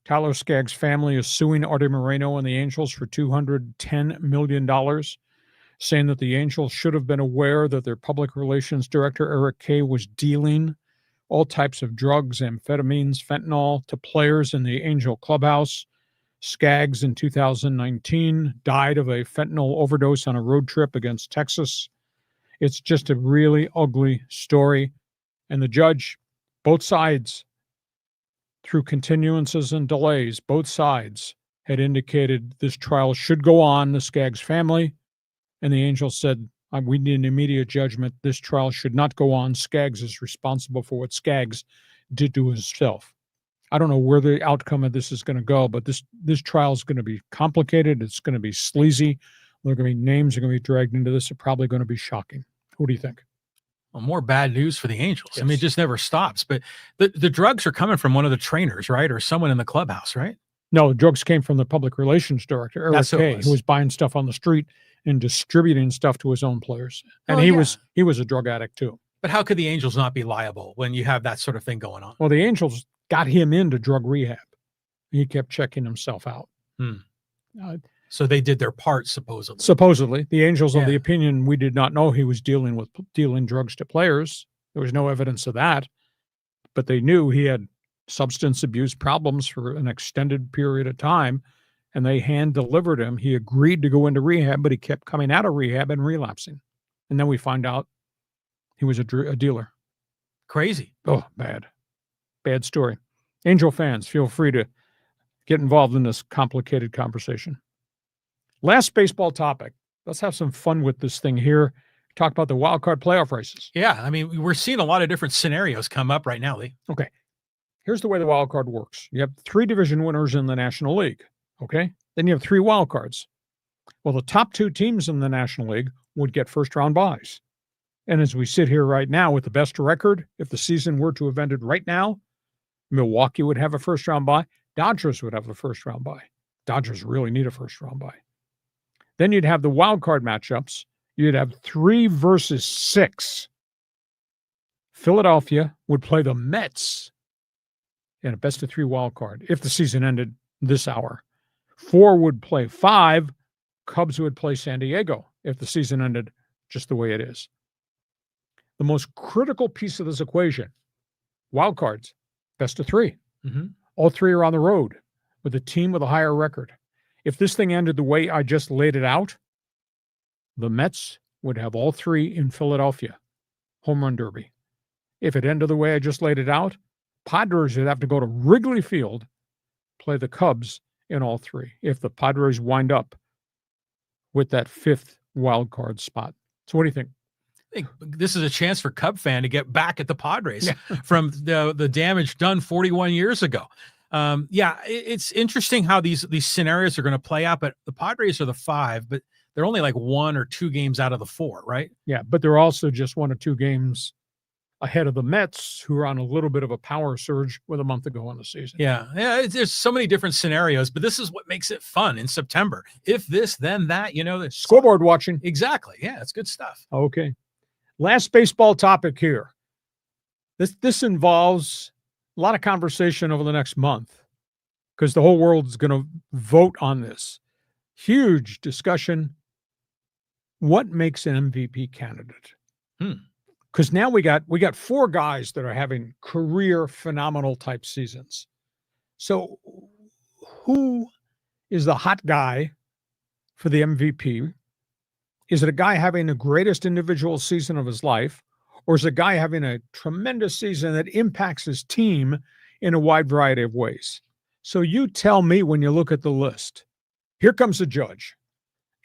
Tyler Skaggs' family is suing Artie Moreno and the Angels for $210 million, saying that the Angels should have been aware that their public relations director, Eric Kay, was dealing all types of drugs, amphetamines, fentanyl, to players in the Angel clubhouse. Skaggs in 2019 died of a fentanyl overdose on a road trip against Texas. It's just a really ugly story. And the judge, both sides, through continuances and delays, both sides had indicated this trial should go on, the Skaggs family. And the Angels said, we need an immediate judgment. This trial should not go on. Skaggs is responsible for what Skaggs did to himself. I don't know where the outcome of this is going to go, but this trial is going to be complicated. It's going to be sleazy. There are going to be names that are going to be dragged into this. It's probably going to be shocking. What do you think? Well, more bad news for the Angels. Yes. I mean, it just never stops. But the drugs are coming from one of the trainers, right? Or someone in the clubhouse, right? No, the drugs came from the public relations director, Eric Kay, who was buying stuff on the street and distributing stuff to his own players. And he was a drug addict too. But how could the Angels not be liable when you have that sort of thing going on? Well, the Angels got him into drug rehab. He kept checking himself out. So they did their part, supposedly. Supposedly. The Angels of the opinion we did not know he was dealing drugs to players. There was no evidence of that. But they knew he had substance abuse problems for an extended period of time, and they hand-delivered him. He agreed to go into rehab, but he kept coming out of rehab and relapsing. And then we find out he was a dealer. Crazy. Oh, bad. Bad story. Angel fans, feel free to get involved in this complicated conversation. Last baseball topic. Let's have some fun with this thing here. Talk about the wild card playoff races. Yeah, I mean, we're seeing a lot of different scenarios come up right now, Lee. Okay. Here's the way the wild card works. You have 3 division winners in the National League. Okay. Then you have 3 wild cards. Well, the top 2 teams in the National League would get first round buys. And as we sit here right now with the best record, if the season were to have ended right now, Milwaukee would have a first round bye. Dodgers would have a first round bye. Dodgers really need a first round bye. Then you'd have the wild card matchups. You'd have 3 versus 6. Philadelphia would play the Mets in a best of 3 wild card if the season ended this hour. 4 would play 5. Cubs would play San Diego if the season ended just the way it is. The most critical piece of this equation, wild cards, best of 3. All 3 are on the road with a team with a higher record. If this thing ended the way I just laid it out, the Mets would have all 3 in Philadelphia, home run derby. If it ended the way I just laid it out, Padres would have to go to Wrigley Field, play the Cubs in all 3, if the Padres wind up with that 5th wild card spot. So what do you think? I think this is a chance for Cub fan to get back at the Padres from the damage done 41 years ago. It's interesting how these scenarios are going to play out, but the Padres are the 5, but they're only like 1 or 2 games out of the 4, right? Yeah, but they're also just 1 or 2 games ahead of the Mets, who are on a little bit of a power surge with a month ago in the season. Yeah, there's so many different scenarios, but this is what makes it fun in September. If this, then that, the scoreboard watching. Exactly. Yeah, it's good stuff. Okay. Last baseball topic here. This involves a lot of conversation over the next month because the whole world is going to vote on this. Huge discussion. What makes an MVP candidate? Because now we got 4 guys that are having career phenomenal type seasons. So who is the hot guy for the MVP? Is it a guy having the greatest individual season of his life? Or is it a guy having a tremendous season that impacts his team in a wide variety of ways? So you tell me when you look at the list. Here comes the Judge.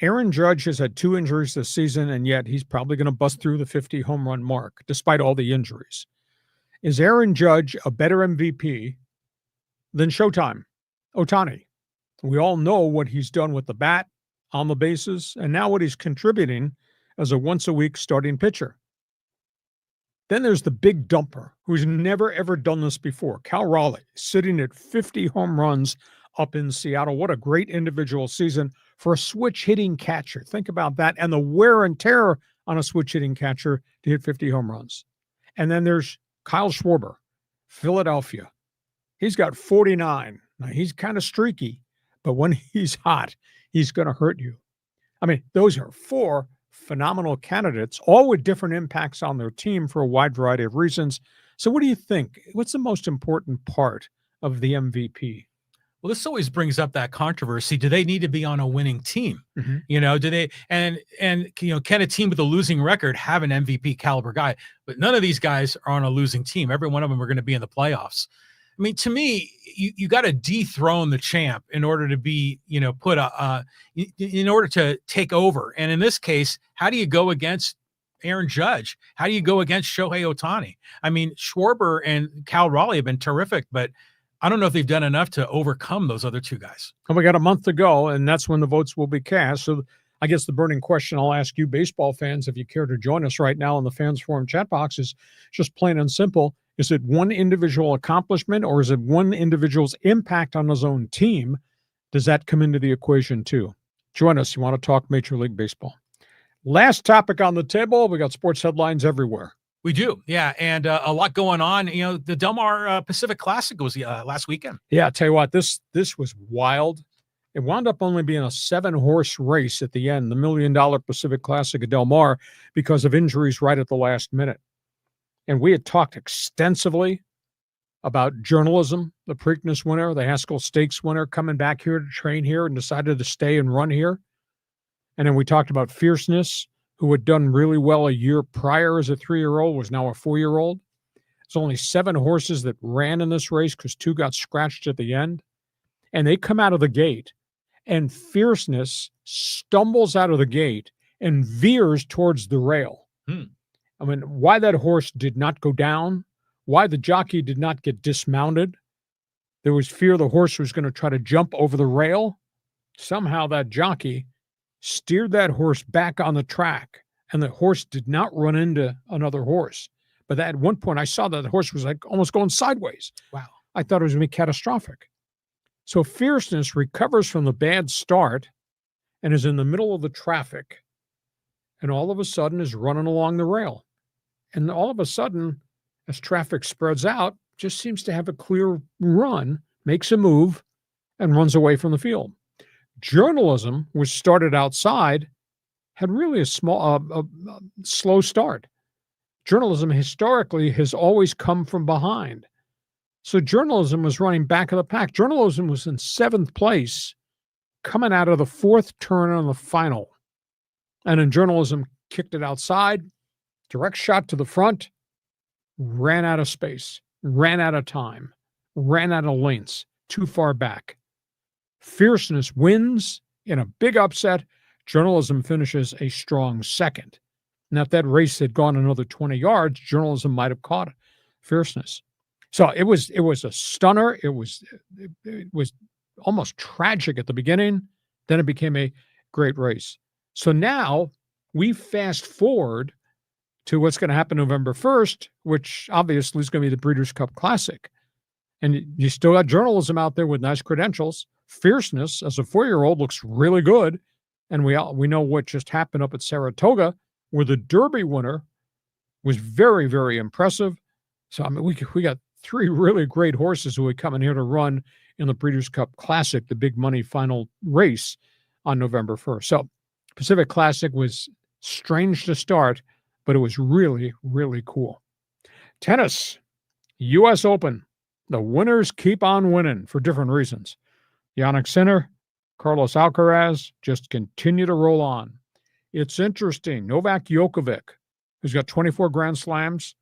Aaron Judge has had 2 injuries this season, and yet he's probably going to bust through the 50 home run mark, despite all the injuries. Is Aaron Judge a better MVP than Showtime Ohtani? We all know what he's done with the bat, on the bases, and now what he's contributing as a once-a-week starting pitcher. Then there's the big dumper who's never, ever done this before, Cal Raleigh, sitting at 50 home runs up in Seattle. What a great individual season for a switch-hitting catcher. Think about that, and the wear and tear on a switch-hitting catcher to hit 50 home runs. And then there's Kyle Schwarber, Philadelphia. He's got 49. Now, he's kind of streaky, but when he's hot, he's going to hurt you. I mean, those are 4 phenomenal candidates, all with different impacts on their team for a wide variety of reasons. So what do you think? What's the most important part of the MVP? Well, this always brings up that controversy. Do they need to be on a winning team? Mm-hmm. You know, do they, and you know, can a team with a losing record have an MVP caliber guy? But none of these guys are on a losing team. Every one of them are going to be in the playoffs. I mean, to me, you got to dethrone the champ in order to be, you know, in order to take over. And in this case, how do you go against Aaron Judge? How do you go against Shohei Ohtani? I mean, Schwarber and Cal Raleigh have been terrific, but I don't know if they've done enough to overcome those other 2 guys. And we got a month to go, and that's when the votes will be cast. So I guess the burning question I'll ask you, baseball fans, if you care to join us right now in the Fans Forum chat box, is just plain and simple. Is it one individual accomplishment, or is it one individual's impact on his own team? Does that come into the equation too? Join us. You want to talk Major League Baseball. Last topic on the table. We got sports headlines everywhere. We do. Yeah. And a lot going on. You know, the Delmar Pacific Classic was last weekend. Yeah. I'll tell you what, this was wild. It wound up only being a 7-horse race at the end, the $1 million Pacific Classic at Delmar, because of injuries right at the last minute. And we had talked extensively about journalism, the Preakness winner, the Haskell Stakes winner, coming back here to train here and decided to stay and run here. And then we talked about Fierceness, who had done really well a year prior as a 3-year-old, was now a 4-year-old. There's only 7 horses that ran in this race because 2 got scratched at the end. And they come out of the gate, and Fierceness stumbles out of the gate and veers towards the rail. I mean, why that horse did not go down, why the jockey did not get dismounted. There was fear the horse was going to try to jump over the rail. Somehow that jockey steered that horse back on the track, and the horse did not run into another horse. But at one point, I saw that the horse was like almost going sideways. Wow. I thought it was going to be catastrophic. So Fierceness recovers from the bad start and is in the middle of the traffic, and all of a sudden is running along the rail. And all of a sudden, as traffic spreads out, just seems to have a clear run, makes a move, and runs away from the field. Journalism, which started outside, had really a slow start. Journalism historically has always come from behind. So journalism was running back of the pack. Journalism was in 7th place coming out of the 4th turn on the final. And then journalism kicked it outside, direct shot to the front, ran out of space, ran out of time, ran out of lengths, too far back. Fierceness wins in a big upset. Journalism finishes a strong 2nd. Now, if that race had gone another 20 yards, journalism might have caught Fierceness. So it was a stunner. It was almost tragic at the beginning. Then it became a great race. So now we fast forward to what's going to happen November 1st, which obviously is going to be the Breeders' Cup Classic. And you still got journalism out there with nice credentials. Fierceness, as a 4-year-old, looks really good. And we know what just happened up at Saratoga, where the Derby winner was very, very impressive. So, I mean, we got 3 really great horses who are coming here to run in the Breeders' Cup Classic, the big money final race on November 1st. So Pacific Classic was strange to start, but it was really, really cool. Tennis, U.S. Open. The winners keep on winning for different reasons. Jannik Sinner, Carlos Alcaraz just continue to roll on. It's interesting. Novak Djokovic, who's got 24 Grand Slams.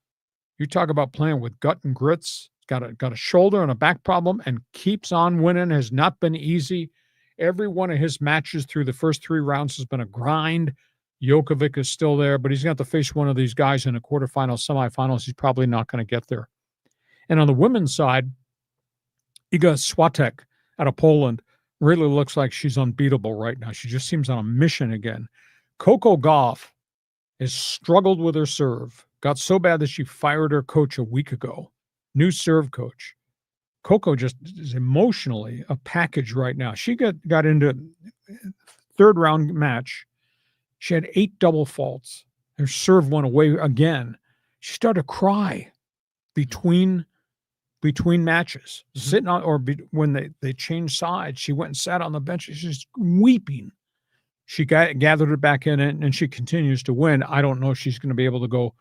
You talk about playing with gut and grits. Got a shoulder and a back problem and keeps on winning. Has not been easy. Every one of his matches through the first 3 rounds has been a grind. Djokovic is still there, but he's got to face one of these guys in a quarterfinal, semifinals. He's probably not going to get there. And on the women's side, Iga Swiatek out of Poland really looks like she's unbeatable right now. She just seems on a mission again. Coco Gauff has struggled with her serve. Got so bad that she fired her coach a week ago. New serve coach. Coco just is emotionally a package right now. She got into third round match. She had 8 double faults. Her serve went away again. She started to cry between matches, sitting on, or when they changed sides. She went and sat on the bench. She's just weeping. She gathered it back in, and she continues to win. I don't know if she's going to be able to go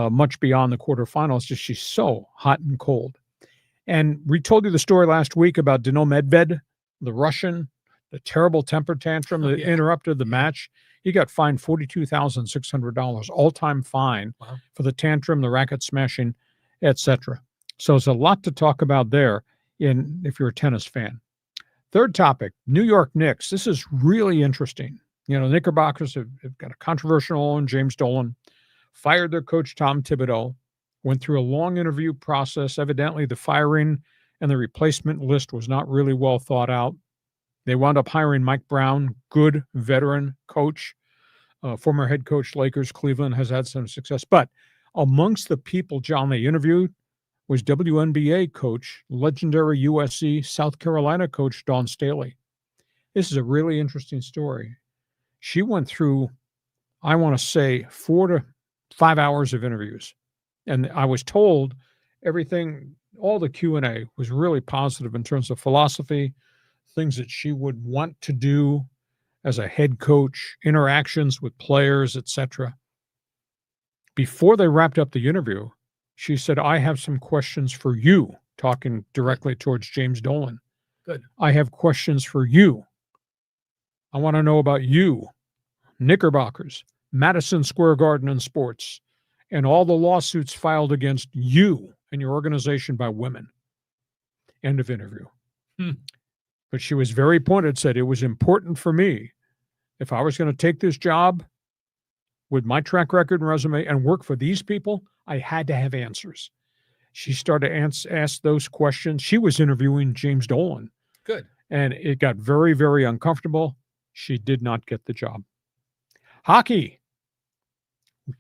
much beyond the quarterfinals. Just she's so hot and cold. And we told you the story last week about Dino Medved, the Russian, the terrible temper tantrum that interrupted the match. He got fined $42,600, all-time fine for the tantrum, the racket smashing, etc. So there's a lot to talk about there if you're a tennis fan. Third topic, New York Knicks. This is really interesting. You know, Knickerbockers have got a controversial owner, James Dolan, fired their coach, Tom Thibodeau, went through a long interview process. Evidently, the firing and the replacement list was not really well thought out. They wound up hiring Mike Brown, good veteran coach, former head coach, Lakers, Cleveland, has had some success. But amongst the people, John, they interviewed was WNBA coach, legendary USC, South Carolina coach, Dawn Staley. This is a really interesting story. She went through, I want to say, 4 to 5 hours of interviews. And I was told everything, all the Q&A was really positive in terms of philosophy, things that she would want to do as a head coach, interactions with players, etc. Before they wrapped up the interview, she said, I have some questions for you, talking directly towards James Dolan. Good. I have questions for you. I want to know about you, Knickerbockers, Madison Square Garden and sports, and all the lawsuits filed against you and your organization by women. End of interview. But she was very pointed, said it was important for me, if I was going to take this job with my track record and resume and work for these people, I had to have answers. She started to ask those questions. She was interviewing James Dolan. Good. And it got very, very uncomfortable. She did not get the job. Hockey.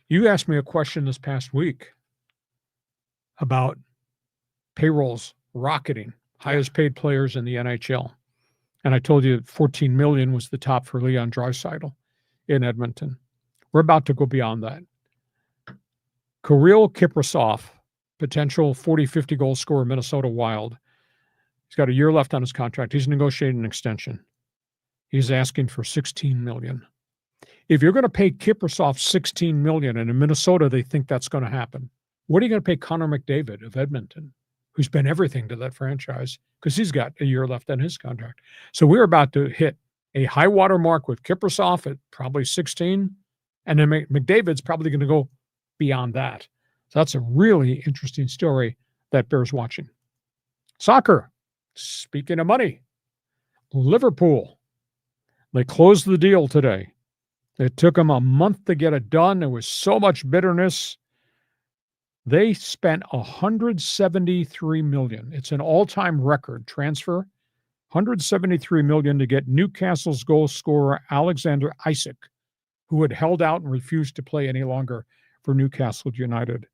You asked me a question this past week about payrolls rocketing, highest paid players in the NHL. And I told you $14 million was the top for Leon Draisaitl in Edmonton. We're about to go beyond that. Kirill Kaprizov, potential 40, 50 goal scorer, Minnesota Wild. He's got a year left on his contract. He's negotiating an extension. He's asking for $16 million. If you're going to pay Kaprizov $16 million, and in Minnesota they think that's going to happen, what are you going to pay Connor McDavid of Edmonton, who's been everything to that franchise, because he's got a year left on his contract? So we're about to hit a high water mark with Kaprizov at probably 16, and then McDavid's probably going to go beyond that. So that's a really interesting story that bears watching. Soccer. Speaking of money, Liverpool. They closed the deal today. It took them a month to get it done. There was so much bitterness. They spent $173 million. It's an all-time record transfer. $173 million to get Newcastle's goal scorer Alexander Isak, who had held out and refused to play any longer for Newcastle United.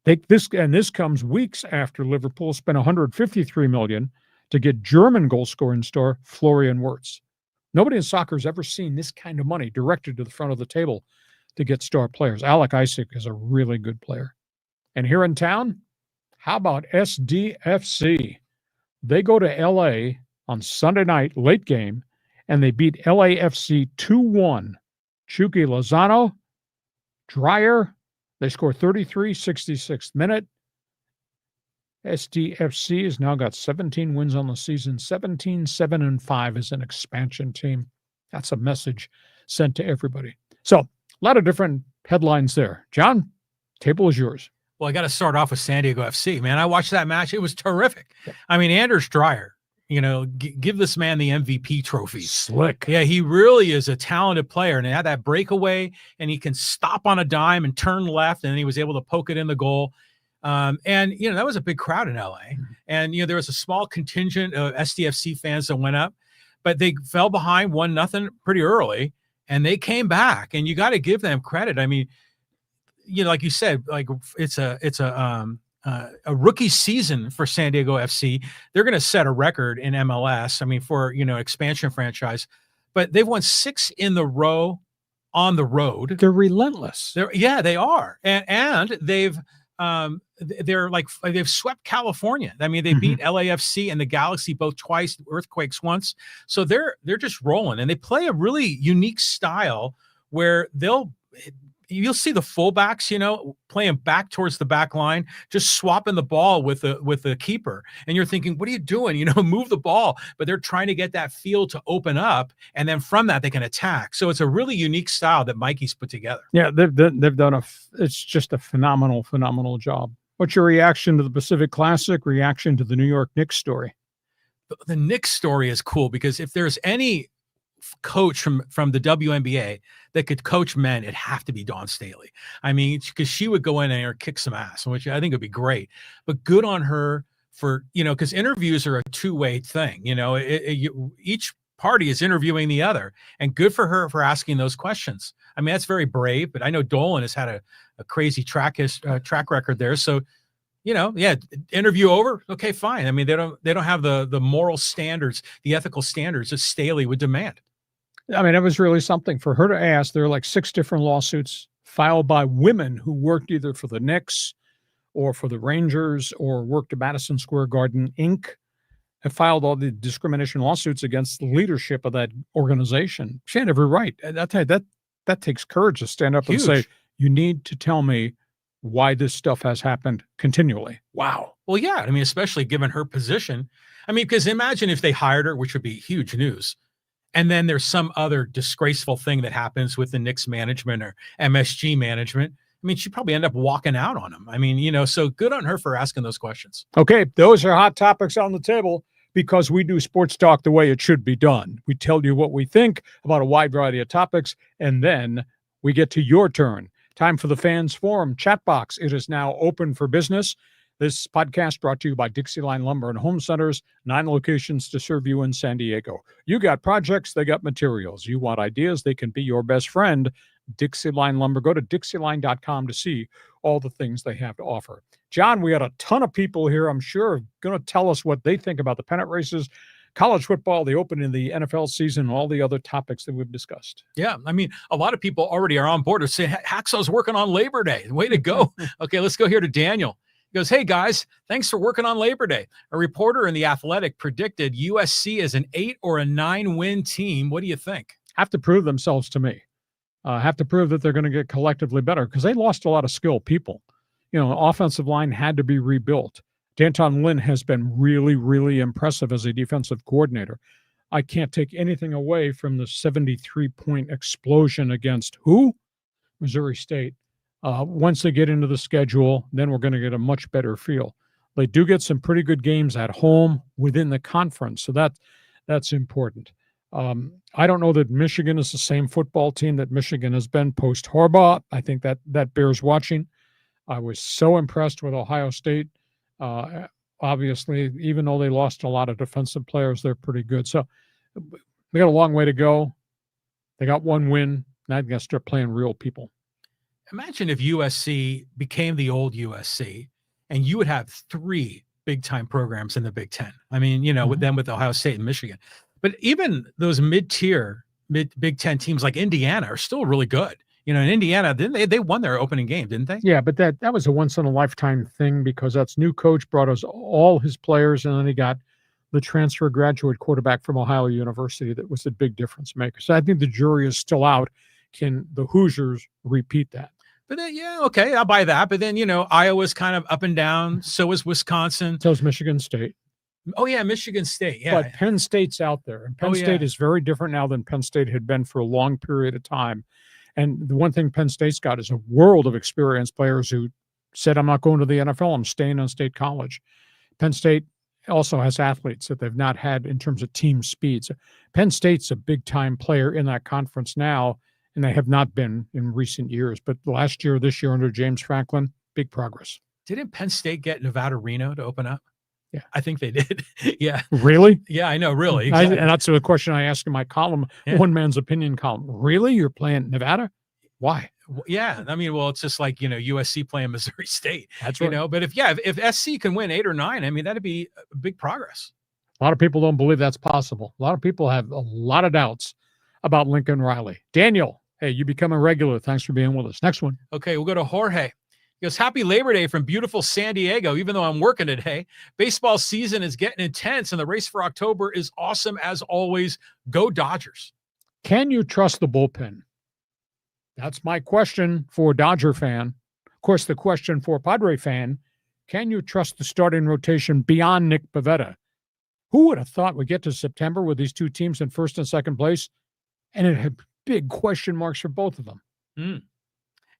This comes weeks after Liverpool spent $153 million to get German goal scoring star Florian Wirtz. Nobody in soccer has ever seen this kind of money directed to the front of the table to get star players. Alec Isak is a really good player. And here in town, how about SDFC? They go to L.A. on Sunday night, late game, and they beat LAFC 2-1. Chucky Lozano, Dreyer, they score 33, 66th minute. SDFC has now got 17 wins on the season, 17, 7-5 as an expansion team. That's a message sent to everybody. So a lot of different headlines there. John, table is yours. Well, I got to start off with San Diego FC, man. I watched that match. It was terrific. I mean, Anders Dreyer, you know, give this man the MVP trophy. Slick. Yeah, he really is a talented player. And he had that breakaway, and he can stop on a dime and turn left, and then he was able to poke it in the goal. And, that was a big crowd in LA. And, there was a small contingent of SDFC fans that went up, but they fell behind 1-0 pretty early, and they came back. And you got to give them credit. I mean, like you said, like it's a rookie season for San Diego FC. They're going to set a record in MLS. I mean, for, expansion franchise, but they've won 6 in a row on the road. They're relentless. They are. And they've swept California. I mean, they beat LAFC and the Galaxy both twice, Earthquakes once. So they're just rolling, and they play a really unique style where you'll see the fullbacks, playing back towards the back line, just swapping the ball with the keeper. And you're thinking, what are you doing? Move the ball. But they're trying to get that field to open up. And then from that, they can attack. So it's a really unique style that Mikey's put together. Yeah, they've done it's just a phenomenal job. What's your reaction to the Pacific Classic? Reaction to the New York Knicks story? The Knicks story is cool because if there's any coach from the WNBA that could coach men, it'd have to be Dawn Staley. I mean, because she would go in there and kick some ass, which I think would be great. But good on her for, because interviews are a two-way thing. Each party is interviewing the other, and good for her for asking those questions. I mean, that's very brave, but I know Dolan has had a crazy track record there. So, interview over. Okay, fine. I mean, they don't have the moral standards, the ethical standards that Staley would demand. I mean, it was really something for her to ask. There are like 6 different lawsuits filed by women who worked either for the Knicks or for the Rangers or worked at Madison Square Garden, Inc. Have filed all the discrimination lawsuits against the leadership of that organization. She had every right. I'll tell you, that takes courage to stand up and say, you need to tell me why this stuff has happened continually. Wow. Well, yeah. I mean, especially given her position. I mean, because imagine if they hired her, which would be huge news. And then there's some other disgraceful thing that happens with the Knicks management or MSG management. I mean, she'd probably end up walking out on them. I mean, so good on her for asking those questions. Okay. Those are hot topics on the table because we do sports talk the way it should be done. We tell you what we think about a wide variety of topics, and then we get to your turn. Time for the Fans Forum chat box. It is now open for business. This podcast brought to you by Dixieline Lumber and Home Centers, 9 locations to serve you in San Diego. You got projects, they got materials. You want ideas, they can be your best friend. Dixieline Lumber. Go to dixieline.com to see all the things they have to offer. John, we had a ton of people here, I'm sure, going to tell us what they think about the pennant races, college football, the opening of the NFL season, all the other topics that we've discussed. Yeah, I mean, a lot of people already are on board to say, Hacksaw's working on Labor Day. Way to go. Okay, let's go here to Daniel. He goes, hey, guys, thanks for working on Labor Day. A reporter in The Athletic predicted USC as an 8 or a 9-win team. What do you think? Have to prove themselves to me. Have to prove that they're going to get collectively better because they lost a lot of skilled people. The offensive line had to be rebuilt. Danton Lynn has been really, really impressive as a defensive coordinator. I can't take anything away from the 73-point explosion against who? Missouri State. Once they get into the schedule, then we're going to get a much better feel. They do get some pretty good games at home within the conference, so that's important. I don't know that Michigan is the same football team that Michigan has been post-Harbaugh. I think that bears watching. I was so impressed with Ohio State. Obviously, even though they lost a lot of defensive players, they're pretty good. So they got a long way to go. They got 1 win. Now they got to start playing real people. Imagine if USC became the old USC and you would have 3 big-time programs in the Big Ten. I mean, with Ohio State and Michigan. But even those mid-tier, Big Ten teams like Indiana are still really good. In Indiana, didn't they won their opening game, didn't they? Yeah, but that was a once-in-a-lifetime thing because that's new coach brought us all his players, and then he got the transfer graduate quarterback from Ohio University that was a big difference maker. So I think the jury is still out. Can the Hoosiers repeat that? But then, yeah, okay, I'll buy that. But then, Iowa's kind of up and down. So is Wisconsin. So is Michigan State. Oh, yeah, Michigan State, yeah. But Penn State's out there. And Penn State is very different now than Penn State had been for a long period of time. And the one thing Penn State's got is a world of experienced players who said, I'm not going to the NFL, I'm staying on State College. Penn State also has athletes that they've not had in terms of team speed. So Penn State's a big-time player in that conference now, and they have not been in recent years. But last year, this year under James Franklin, big progress. Didn't Penn State get Nevada Reno to open up? Yeah. I think they did. Yeah. Really? Yeah, I know. Really. Exactly. And that's the question I ask in my column, Yeah. One Man's Opinion column. Really? You're playing Nevada? Why? Yeah. I mean, well, it's just like, USC playing Missouri State. That's right. But if SC can win 8 or 9, I mean, that'd be a big progress. A lot of people don't believe that's possible. A lot of people have a lot of doubts about Lincoln Riley. Daniel, hey, you become a regular. Thanks for being with us. Next one. Okay, we'll go to Jorge. He goes, happy Labor Day from beautiful San Diego, even though I'm working today. Baseball season is getting intense, and the race for October is awesome as always. Go Dodgers. Can you trust the bullpen? That's my question for a Dodger fan. Of course, the question for a Padre fan, can you trust the starting rotation beyond Nick Pivetta? Who would have thought we'd get to September with these two teams in first and second place? And it had big question marks for both of them.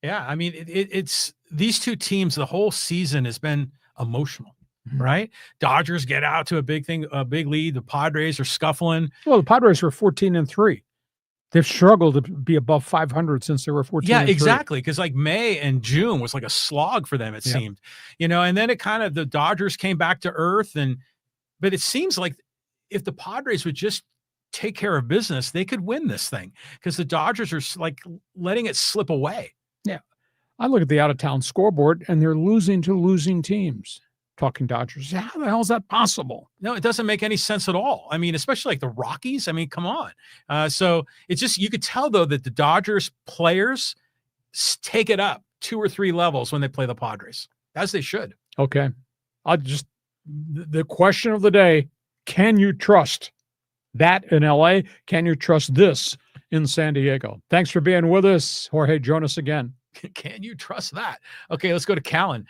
Yeah, I mean, it's these two teams, the whole season has been emotional, right? Dodgers get out to a big lead. The Padres are scuffling. Well, the Padres were 14-3. They've struggled to be above 500 since they were 14. Yeah, exactly. Because like May and June was like a slog for them, it seemed, and then the Dodgers came back to earth. But it seems like if the Padres would just take care of business, they could win this thing because the Dodgers are like letting it slip away. Yeah. I look at the out-of-town scoreboard and they're losing to losing teams. Talking Dodgers. How the hell is that possible? No, it doesn't make any sense at all. I mean, especially like the Rockies. I mean, come on. So it's just, you could tell though that the Dodgers players take it up 2 or 3 levels when they play the Padres, as they should. Okay. The question of the day, can you trust that in LA? Can you trust this in San Diego? Thanks for being with us. Jorge, join us again. Can you trust that? Okay, let's go to Callan.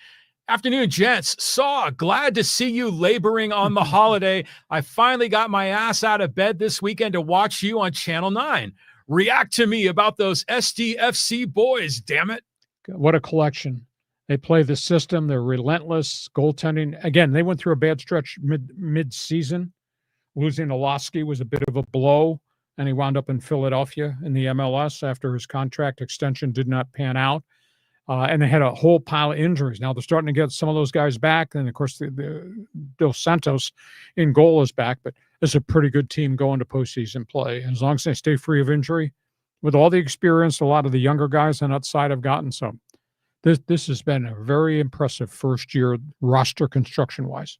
Afternoon, gents. Glad to see you laboring on the holiday. I finally got my ass out of bed this weekend to watch you on Channel 9. React to me about those SDFC boys, damn it. What a collection. They play the system. They're relentless. Goaltending. Again, they went through a bad stretch mid-season. Losing Olofsky was a bit of a blow, and he wound up in Philadelphia in the MLS after his contract extension did not pan out. And they had a whole pile of injuries. Now they're starting to get some of those guys back. And, of course, the Dos Santos in goal is back. But it's a pretty good team going to postseason play. And as long as they stay free of injury, with all the experience a lot of the younger guys on that side have gotten. So this has been a very impressive first year roster construction-wise.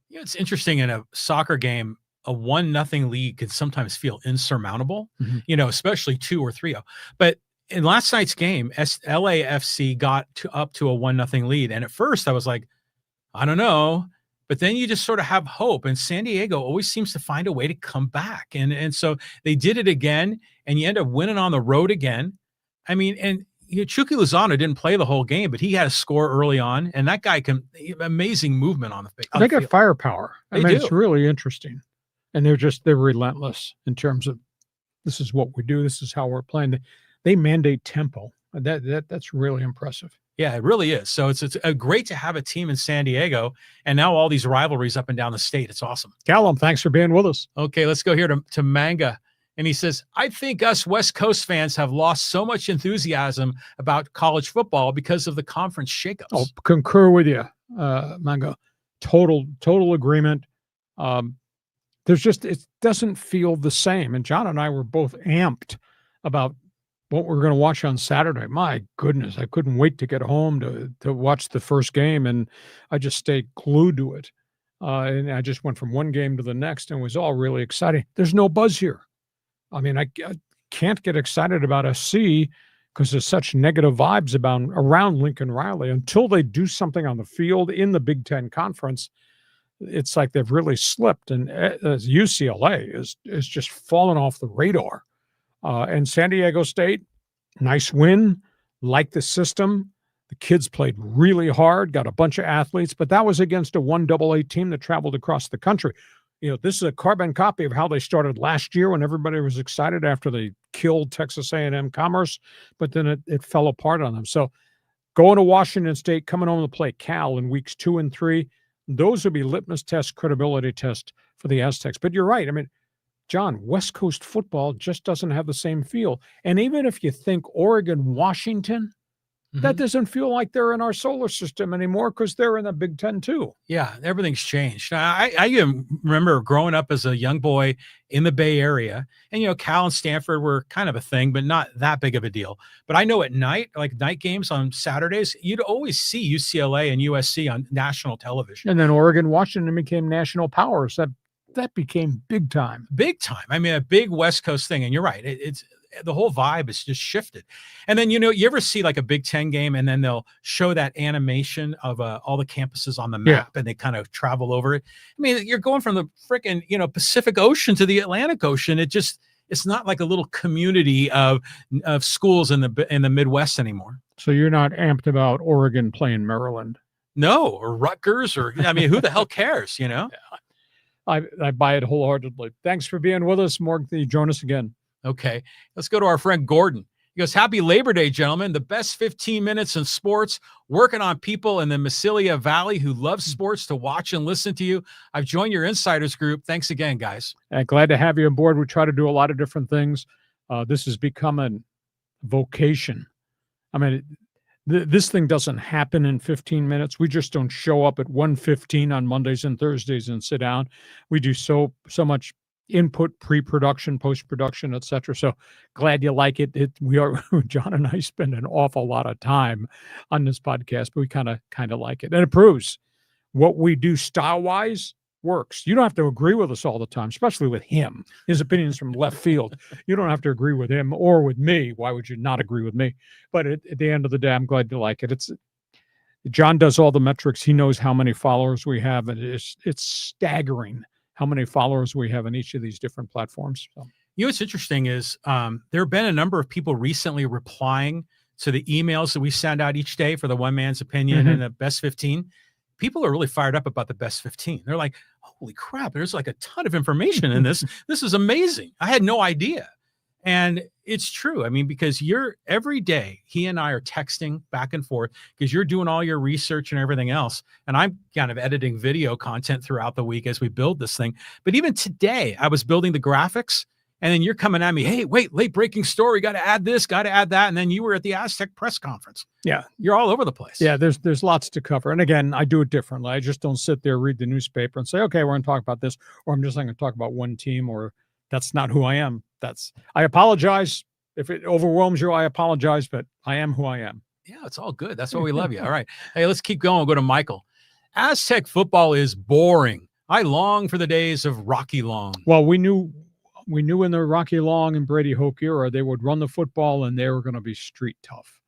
Yeah, it's interesting in a soccer game, a 1-0 lead could sometimes feel insurmountable, especially 2 or 3-0. But in last night's game, LAFC got up to a 1-0 lead. And at first I was like, I don't know. But then you just sort of have hope. And San Diego always seems to find a way to come back. And so they did it again, and you end up winning on the road again. I mean, and Chucky Lozano didn't play the whole game, but he had a score early on. And that guy amazing movement on the field. They got firepower. They do. It's really interesting. And they're relentless in terms of this is what we do. This is how we're playing. They mandate tempo. That's really impressive. Yeah, it really is. So it's great to have a team in San Diego, and now all these rivalries up and down the state. It's awesome. Callum, thanks for being with us. Okay, let's go here to Manga. And he says, I think us West Coast fans have lost so much enthusiasm about college football because of the conference shakeups. Oh, concur with you, Manga. Total agreement. It doesn't feel the same. And John and I were both amped about what we're going to watch on Saturday. My goodness, I couldn't wait to get home to watch the first game, and I just stayed glued to it. And I just went from one game to the next, and it was all really exciting. There's no buzz here. I mean, I can't get excited about SC because there's such negative vibes around Lincoln Riley. Until they do something on the field in the Big Ten Conference, it's like they've really slipped. And UCLA is just fallen off the radar. And San Diego State, nice win, like the system. The kids played really hard, got a bunch of athletes, but that was against a 1AA team that traveled across the country. This is a carbon copy of how they started last year when everybody was excited after they killed Texas A&M Commerce, but then it fell apart on them. So going to Washington State, coming home to play Cal in weeks 2 and 3, those would be litmus test, credibility test for the Aztecs. But you're right. I mean, John, West Coast football just doesn't have the same feel. And even if you think Oregon, Washington, That doesn't feel like they're in our solar system anymore because they're in the Big Ten too. Yeah, everything's changed. I even remember growing up as a young boy in the Bay Area, and, Cal and Stanford were kind of a thing, but not that big of a deal. But I know at night, like night games on Saturdays, you'd always see UCLA and USC on national television. And then Oregon, Washington became national powers. That became big time. Big time. I mean, a big West Coast thing. And you're right. It's the whole vibe is just shifted. And then, you ever see like a Big Ten game and then they'll show that animation of all the campuses on the map and they kind of travel over it. I mean, you're going from the freaking, Pacific Ocean to the Atlantic Ocean. It's not like a little community of schools in the Midwest anymore. So you're not amped about Oregon playing Maryland? No, or Rutgers, or, I mean, who the hell cares, Yeah, I buy it wholeheartedly. Thanks for being with us, Morgan. Can you join us again? Okay, let's go to our friend Gordon. He goes, happy Labor Day, gentlemen. The best 15 minutes in sports, working on people in the Massilia Valley who love sports to watch and listen to you. I've joined your insiders group. Thanks again, guys. Glad to have you on board. We try to do a lot of different things. This has become a vocation. I mean, this thing doesn't happen in 15 minutes. We just don't show up at 1:15 on Mondays and Thursdays and sit down. We do so much input, pre-production, post-production, etc. So glad you like it. John and I spend an awful lot of time on this podcast, but we kind of like it. And it proves what we do style-wise works. You don't have to agree with us all the time, especially with him. His opinions from left field. You don't have to agree with him or with me. Why would you not agree with me? But at the end of the day, I'm glad you like it. John does all the metrics. He knows how many followers we have, and it's staggering how many followers we have in each of these different platforms. So. What's interesting is there have been a number of people recently replying to the emails that we send out each day for the one man's opinion and the best 15. People are really fired up about the best 15. They're like, holy crap, there's like a ton of information in this. This is amazing. I had no idea. And it's true. I mean, because every day he and I are texting back and forth because you're doing all your research and everything else. And I'm kind of editing video content throughout the week as we build this thing. But even today I was building the graphics and then you're coming at me. Hey, wait, late breaking story. Got to add this, got to add that. And then you were at the Aztec press conference. Yeah. You're all over the place. Yeah. There's lots to cover. And again, I do it differently. I just don't sit there, read the newspaper and say, okay, we're going to talk about this, or I'm just going to talk about one team, or that's not who I am. I apologize. If it overwhelms you, I apologize, but I am who I am. Yeah, it's all good. That's why we love you. All right. Hey, let's keep going. We'll go to Michael. Aztec football is boring. I long for the days of Rocky Long. Well, we knew in the Rocky Long and Brady Hoke era, they would run the football and they were going to be street tough.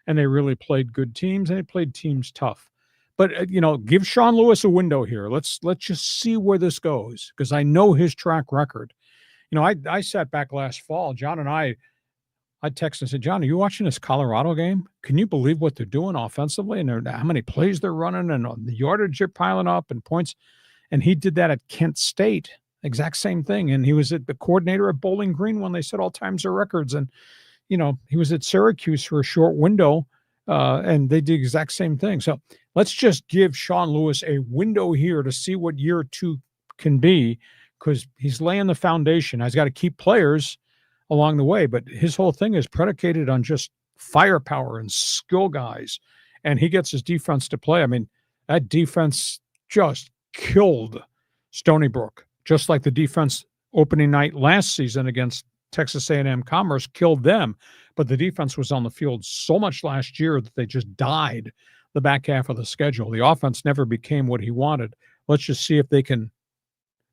And they really played good teams and they played teams tough. But, give Sean Lewis a window here. Let's just see where this goes, because I know his track record. I sat back last fall, John and I texted and said, John, are you watching this Colorado game? Can you believe what they're doing offensively and how many plays they're running and the yardage they're piling up and points? And he did that at Kent State, exact same thing. And he was the coordinator at Bowling Green when they set all times or records. And, he was at Syracuse for a short window and they did the exact same thing. So let's just give Sean Lewis a window here to see what year two can be, because he's laying the foundation. He's got to keep players along the way, but his whole thing is predicated on just firepower and skill guys, and he gets his defense to play. I mean, that defense just killed Stony Brook, just like the defense opening night last season against Texas A&M Commerce killed them, but the defense was on the field so much last year that they just died the back half of the schedule. The offense never became what he wanted. Let's just see if they can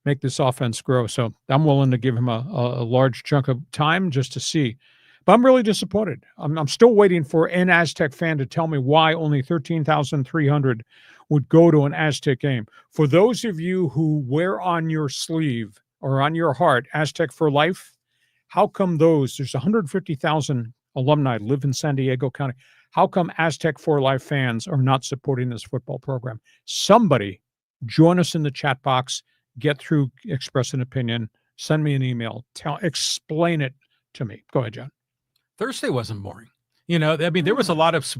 make this offense grow. So I'm willing to give him a large chunk of time just to see. But I'm really disappointed. I'm still waiting for an Aztec fan to tell me why only 13,300 would go to an Aztec game. For those of you who wear on your sleeve or on your heart Aztec for life, how come there's 150,000 alumni live in San Diego County. How come Aztec for Life fans are not supporting this football program? Somebody join us in the chat box. Get through, express an opinion, send me an email, explain it to me. Go ahead, John. Thursday wasn't boring. There was a lot of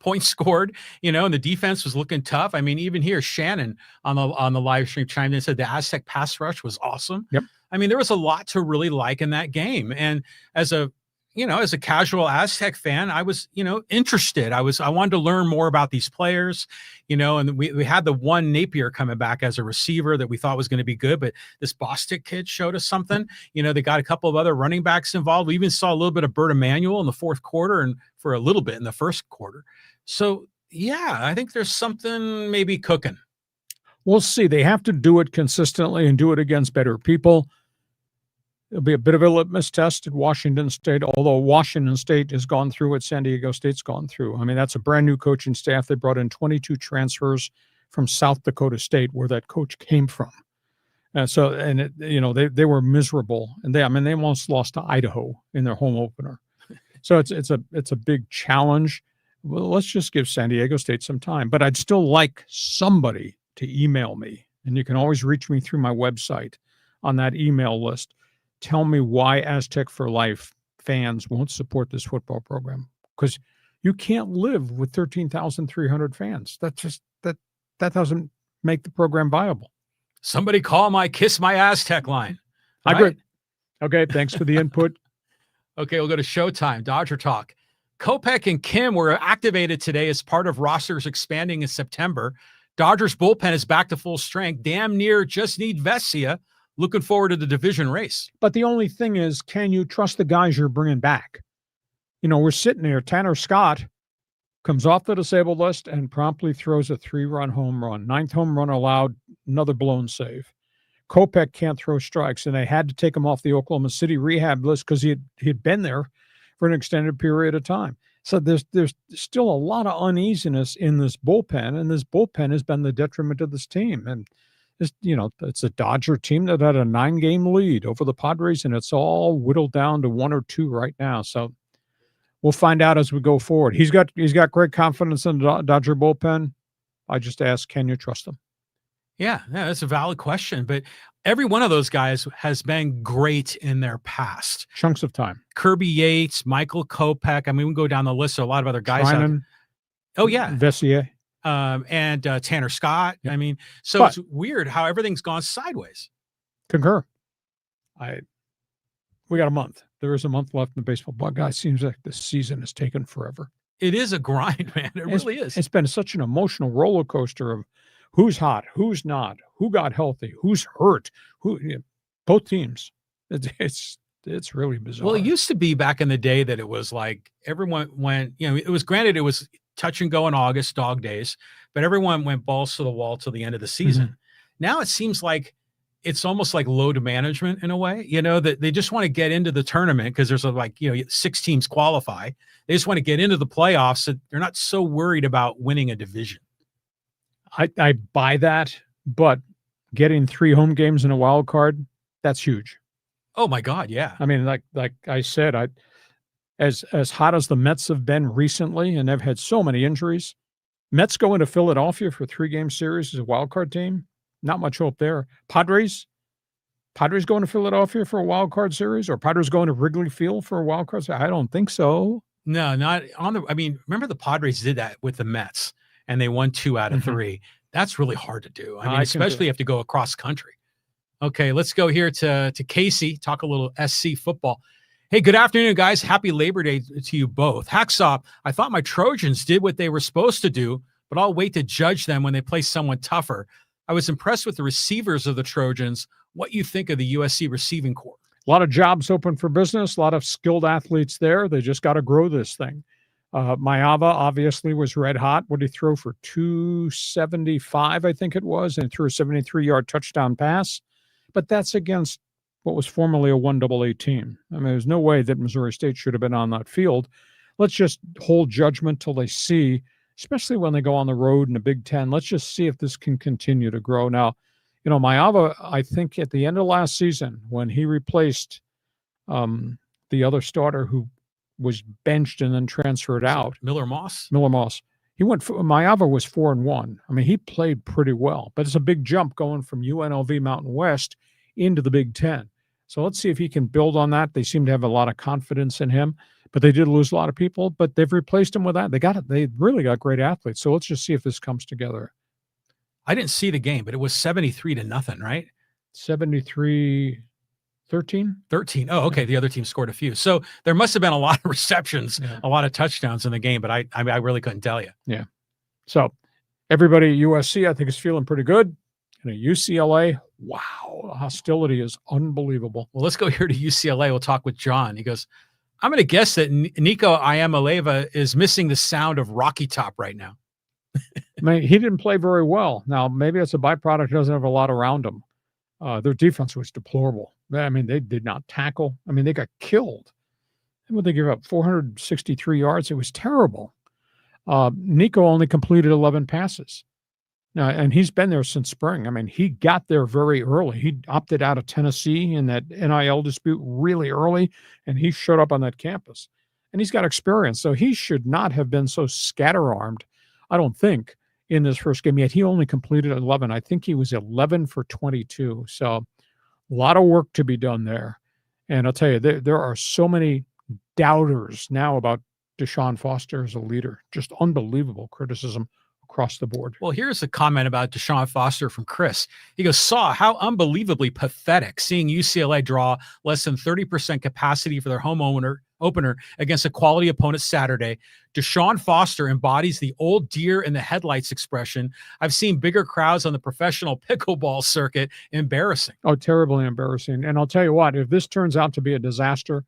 points scored, and the defense was looking tough. I mean, even here, Shannon on the live stream chimed in and said the Aztec pass rush was awesome. Yep. I mean, there was a lot to really like in that game. And as a as a casual Aztec fan, I was, interested. I wanted to learn more about these players, and we had the one Napier coming back as a receiver that we thought was going to be good, but this Bostic kid showed us something. They got a couple of other running backs involved. We even saw a little bit of Bert Emanuel in the fourth quarter and for a little bit in the first quarter. So, yeah, I think there's something maybe cooking. We'll see. They have to do it consistently and do it against better people. It'll be a bit of a litmus test at Washington State, although Washington State has gone through what San Diego State's gone through. I mean, that's a brand new coaching staff. They brought in 22 transfers from South Dakota State, where that coach came from. They were miserable, and they almost lost to Idaho in their home opener. So it's a big challenge. Well, let's just give San Diego State some time. But I'd still like somebody to email me, and you can always reach me through my website on that email list. Tell me why Aztec for Life fans won't support this football program, because you can't live with 13,300 fans. That doesn't make the program viable. Somebody call my Kiss My Aztec line. I agree. Okay, thanks for the input. Okay, we'll go to Showtime, Dodger Talk. Kopech and Kim were activated today as part of rosters expanding in September. Dodgers bullpen is back to full strength. Damn near just need Vesia. Looking forward to the division race. But the only thing is, can you trust the guys you're bringing back? We're sitting there. Tanner Scott comes off the disabled list and promptly throws a 3-run home run. 9th home run allowed, another blown save. Kopech can't throw strikes, and they had to take him off the Oklahoma City rehab list because he'd been there for an extended period of time. So there's still a lot of uneasiness in this bullpen, and this bullpen has been the detriment of this team. And it's a Dodger team that had a 9-game lead over the Padres, and it's all whittled down to 1 or 2 right now. So we'll find out as we go forward. He's got great confidence in the Dodger bullpen. I just ask, can you trust them? Yeah, that's a valid question. But every one of those guys has been great in their past. Chunks of time. Kirby Yates, Michael Kopech. I mean, we can go down the list of a lot of other guys. Oh, yeah. Vesia. And Tanner Scott. I mean, it's weird how everything's gone sideways. Concur. We got a month. There is a month left in the baseball. But guys, seems like the season has taken forever. It is a grind, man. It really is. It's been such an emotional roller coaster of who's hot, who's not, who got healthy, who's hurt, both teams. It's really bizarre. Well, it used to be back in the day that it was like everyone went, it was touch and go in August, dog days, but everyone went balls to the wall till the end of the season. Mm-hmm. Now it seems like it's almost like load management in a way, that they just want to get into the tournament because there's 6 teams qualify. They just want to get into the playoffs. So they're not so worried about winning a division. I buy that, but getting 3 home games in a wild card, that's huge. Oh my God. Yeah. I mean, like I said, as hot as the Mets have been recently, and they've had so many injuries, Mets going to Philadelphia for 3-game series as a wild card team. Not much hope there. Padres going to Philadelphia for a wild card series, or Padres going to Wrigley Field for a wild card series? I don't think so. No, not on the. I mean, remember the Padres did that with the Mets, and they won 2 out of 3. That's really hard to do. I mean, especially if you have to go across country. Okay, let's go here to Casey. Talk a little SC football. Hey, good afternoon, guys. Happy Labor Day to you both. Hacksaw, I thought my Trojans did what they were supposed to do, but I'll wait to judge them when they play someone tougher. I was impressed with the receivers of the Trojans. What you think of the USC receiving corps? A lot of jobs open for business, a lot of skilled athletes there. They just got to grow this thing. Mayava obviously was red hot. What did he throw for? 275, I think it was, and threw a 73-yard touchdown pass. But that's against what was formerly a 1AA team. I mean, there's no way that Missouri State should have been on that field. Let's just hold judgment till they see, especially when they go on the road in the Big Ten. Let's just see if this can continue to grow. Now, Mayava, I think at the end of last season, when he replaced the other starter who was benched and then transferred out, Miller Moss, Mayava was 4-1. I mean, he played pretty well, but it's a big jump going from UNLV Mountain West into the Big Ten. So let's see if he can build on that. They seem to have a lot of confidence in him, but they did lose a lot of people, but they've replaced him with that. They really got great athletes. So let's just see if this comes together. I didn't see the game, but it was 73-0, right? 73. 13? 13. Oh, okay. The other team scored a few. So there must have been a lot of receptions, a lot of touchdowns in the game, but I really couldn't tell you. Yeah. So everybody at USC, I think, is feeling pretty good. And at UCLA, wow, the hostility is unbelievable. Well, let's go here to UCLA. We'll talk with John. He goes, I'm going to guess that Nico Iamaleava is missing the sound of Rocky Top right now. I mean, he didn't play very well. Now, maybe it's a byproduct. He doesn't have a lot around him. Their defense was deplorable. I mean, they did not tackle. I mean, they got killed. And when they gave up 463 yards, it was terrible. Nico only completed 11 passes. And he's been there since spring. I mean, he got there very early. He opted out of Tennessee in that NIL dispute really early, and he showed up on that campus. And he's got experience, so he should not have been so scatter-armed, I don't think, in this first game. Yet he only completed 11. I think he was 11 for 22. So a lot of work to be done there. And I'll tell you, there are so many doubters now about Deshaun Foster as a leader. Just unbelievable criticism across the board. Well, here's a comment about Deshaun Foster from Chris. He goes, saw how unbelievably pathetic seeing UCLA draw less than 30% capacity for their home opener against a quality opponent Saturday. Deshaun Foster embodies the old deer in the headlights expression. I've seen bigger crowds on the professional pickleball circuit. Embarrassing. Oh, terribly embarrassing. And I'll tell you what, if this turns out to be a disaster,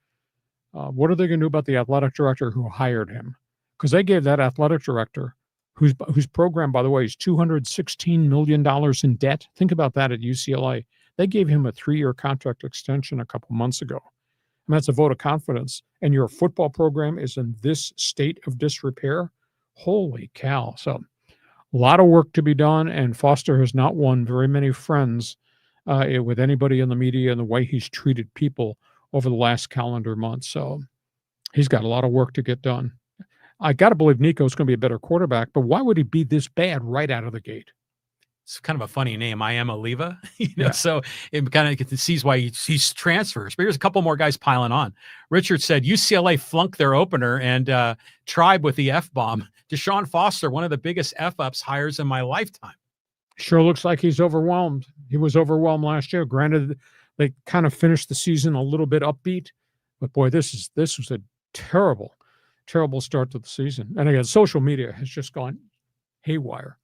what are they going to do about the athletic director who hired him? Because they gave that athletic director, whose program, by the way, is $216 million in debt. Think about that at UCLA. They gave him a 3-year contract extension a couple months ago. And that's a vote of confidence. And your football program is in this state of disrepair. Holy cow. So a lot of work to be done. And Foster has not won very many friends with anybody in the media and the way he's treated people over the last calendar month. So he's got a lot of work to get done. I got to believe Nico's going to be a better quarterback, but why would he be this bad right out of the gate? It's kind of a funny name, Iamaleava, so it kind of sees why he's transfers. But here's a couple more guys piling on. Richard said UCLA flunked their opener and Tribe with the F-bomb. Deshaun Foster, one of the biggest F-ups hires in my lifetime. Sure looks like he's overwhelmed. He was overwhelmed last year. Granted, they kind of finished the season a little bit upbeat, but boy, this was a terrible start to the season. And again, social media has just gone haywire.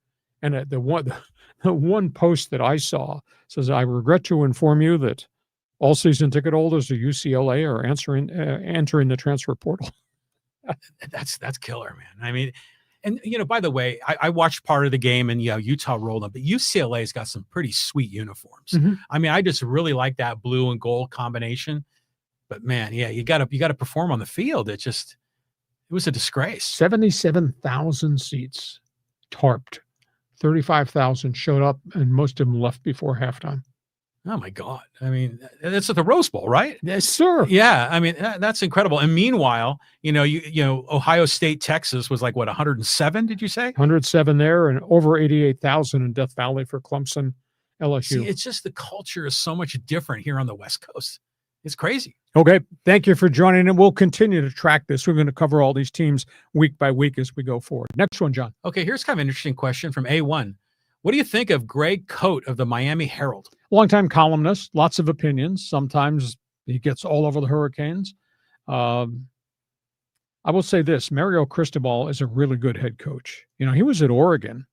And the one post that I saw says, I regret to inform you that all season ticket holders at UCLA are entering the transfer portal. That's killer, man. I mean, and, by the way, I watched part of the game and, Utah rolled up, but UCLA's got some pretty sweet uniforms. Mm-hmm. I mean, I just really like that blue and gold combination. But, man, yeah, you got to perform on the field. It was a disgrace. 77,000 seats tarped. 35,000 showed up, and most of them left before halftime. Oh, my God. I mean, that's at the Rose Bowl, right? Yes, sir. Yeah. I mean, that's incredible. And meanwhile, Ohio State, Texas was like, what, 107, did you say? 107 there, and over 88,000 in Death Valley for Clemson, LSU. See, it's just the culture is so much different here on the West Coast. It's crazy. Okay. Thank you for joining, and we'll continue to track this. We're going to cover all these teams week by week as we go forward. Next one, John. Okay. Here's kind of an interesting question from A1. What do you think of Greg Coate of the Miami Herald? Longtime columnist, lots of opinions. Sometimes he gets all over the Hurricanes. I will say this: Mario Cristobal is a really good head coach. He was at Oregon,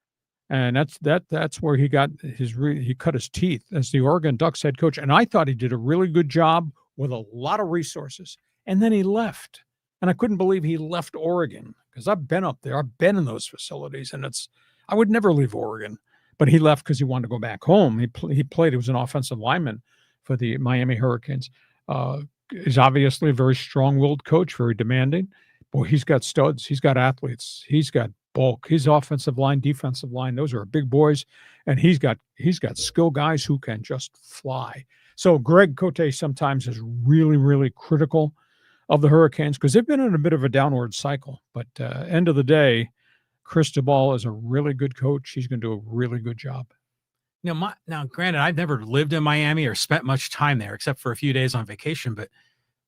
and that's where he got he cut his teeth as the Oregon Ducks head coach. And I thought he did a really good job with a lot of resources. And then he left, and I couldn't believe he left Oregon, because I've been up there, I've been in those facilities, and I would never leave Oregon. But he left because he wanted to go back home. He played. He was an offensive lineman for the Miami Hurricanes. He's obviously a very strong-willed coach, very demanding. Boy, he's got studs. He's got athletes. He's got bulk. His offensive line, defensive line, those are big boys. And he's got skill guys who can just fly. So Greg Coate sometimes is really, really critical of the Hurricanes because they've been in a bit of a downward cycle. But end of the day, Cristobal is a really good coach. He's going to do a really good job. Now, granted, I've never lived in Miami or spent much time there except for a few days on vacation, but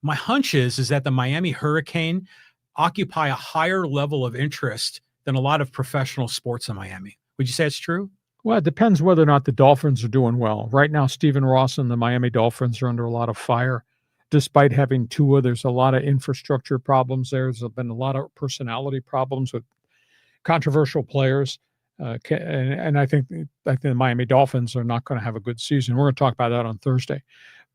my hunch is that the Miami Hurricane occupy a higher level of interest than a lot of professional sports in Miami. Would you say it's true? Well, it depends whether or not the Dolphins are doing well. Right now, Stephen Ross and the Miami Dolphins are under a lot of fire. Despite having Tua, there's a lot of infrastructure problems there. There's been a lot of personality problems with controversial players. And I think the Miami Dolphins are not going to have a good season. We're going to talk about that on Thursday.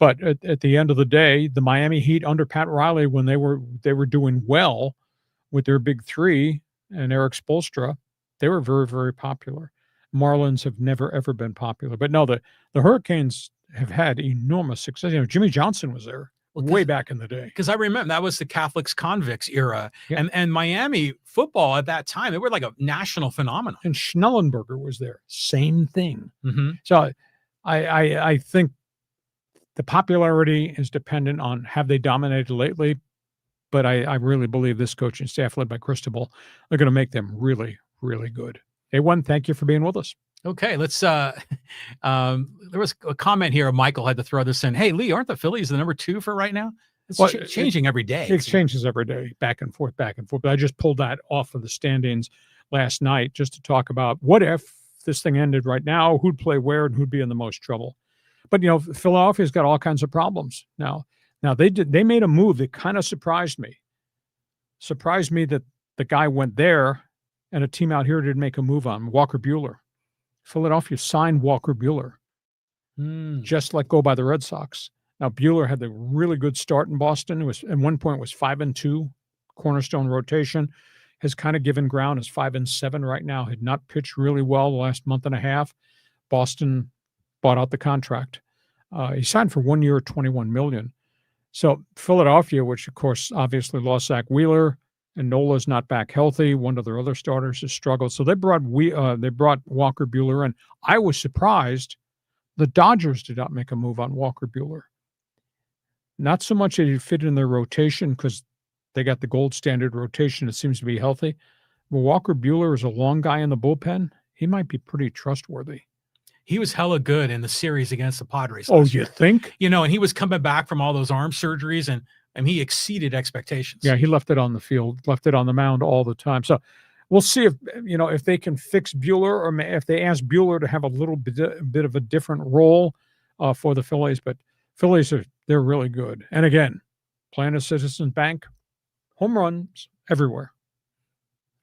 But at the end of the day, the Miami Heat under Pat Riley, when they were doing well with their big three and Eric Spoelstra, they were very, very popular. Marlins have never, ever been popular. But no, the Hurricanes have had enormous success. You know, Jimmy Johnson was there way back in the day. Because I remember that was the Catholics convicts era. Yeah. And Miami football at that time, they were like a national phenomenon. And Schnellenberger was there. Same thing. Mm-hmm. So I think the popularity is dependent on have they dominated lately. But I really believe this coaching staff led by Cristobal, they're going to make them really, really good. A1, thank you for being with us. Okay, let's there was a comment here. Michael had to throw this in. Hey, Lee, aren't the Phillies the number 2 for right now? It's changing every day. It changes every day, back and forth, back and forth. But I just pulled that off of the standings last night just to talk about what if this thing ended right now, who'd play where and who'd be in the most trouble. But, you know, Philadelphia's got all kinds of problems now. Now, they made a move that kind of surprised me. Surprised me that the guy went there and a team out here didn't make a move on Walker Buehler. Philadelphia signed Walker Buehler, just let go by the Red Sox. Now, Buehler had the really good start in Boston. It was at one point was 5-2, cornerstone rotation. Has kind of given ground. Is 5-7 right now. Had not pitched really well the last month and a half. Boston bought out the contract. He signed for 1 year, $21 million. So Philadelphia, which of course obviously lost Zach Wheeler, and Nola's not back healthy. One of their other starters has struggled. So they brought Walker Buehler in. I was surprised the Dodgers did not make a move on Walker Buehler. Not so much that he fit in their rotation because they got the gold standard rotation. It seems to be healthy. But Walker Buehler is a long guy in the bullpen. He might be pretty trustworthy. He was hella good in the series against the Padres. Oh, you think? You know, and he was coming back from all those arm surgeries, and he exceeded expectations. Yeah, he left it on the field, left it on the mound all the time. So we'll see if they can fix Buehler, or if they ask Buehler to have a little bit of a different role for the Phillies. But Phillies they're really good. And again, playing a Citizens Bank, home runs everywhere.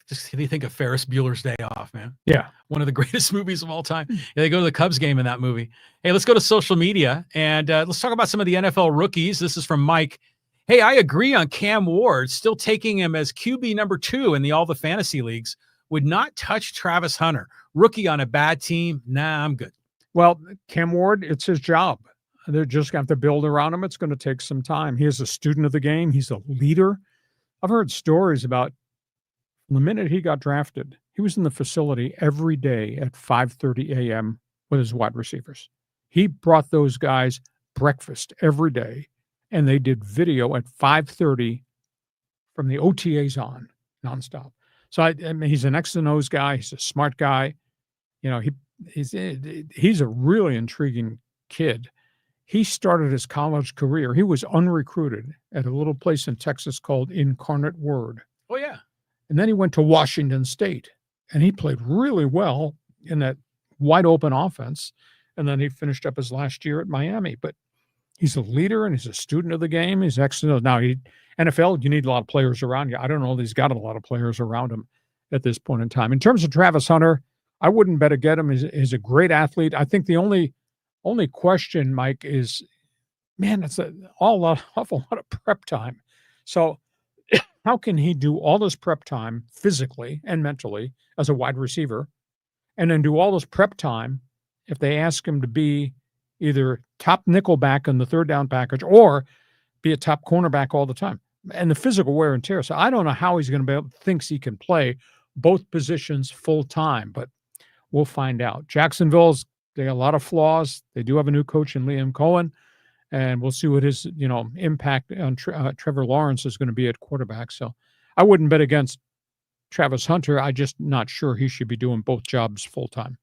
Just think of Ferris Bueller's Day Off, man. Yeah. One of the greatest movies of all time. Yeah, they go to the Cubs game in that movie. Hey, let's go to social media, and let's talk about some of the NFL rookies. This is from Mike. Hey, I agree on Cam Ward. Still taking him as QB number 2 in all the fantasy leagues. Would not touch Travis Hunter. Rookie on a bad team. Nah, I'm good. Well, Cam Ward, it's his job. They're just going to have to build around him. It's going to take some time. He is a student of the game. He's a leader. I've heard stories about the minute he got drafted, he was in the facility every day at 5:30 a.m. with his wide receivers. He brought those guys breakfast every day, and they did video at 5:30 from the OTAs on, nonstop. So I mean, he's an X and O's guy. He's a smart guy. You know, he's a really intriguing kid. He started his college career. He was unrecruited at a little place in Texas called Incarnate Word. Oh, yeah. And then he went to Washington State, and he played really well in that wide open offense. And then he finished up his last year at Miami. But he's a leader, and he's a student of the game. He's excellent. Now, NFL, you need a lot of players around you. I don't know that he's got a lot of players around him at this point in time. In terms of Travis Hunter, I wouldn't bet against him. He's a great athlete. I think the only question, Mike, is, man, it's an awful lot of prep time. So how can he do all this prep time physically and mentally as a wide receiver, and then do all this prep time if they ask him to be either top nickelback in the third down package or be a top cornerback all the time, and the physical wear and tear. So I don't know how he's going to thinks he can play both positions full time, but we'll find out. Jacksonville's, they got a lot of flaws. They do have a new coach in Liam Cohen, and we'll see what his impact on Trevor Lawrence is going to be at quarterback. So I wouldn't bet against Travis Hunter. I'm just not sure he should be doing both jobs full time.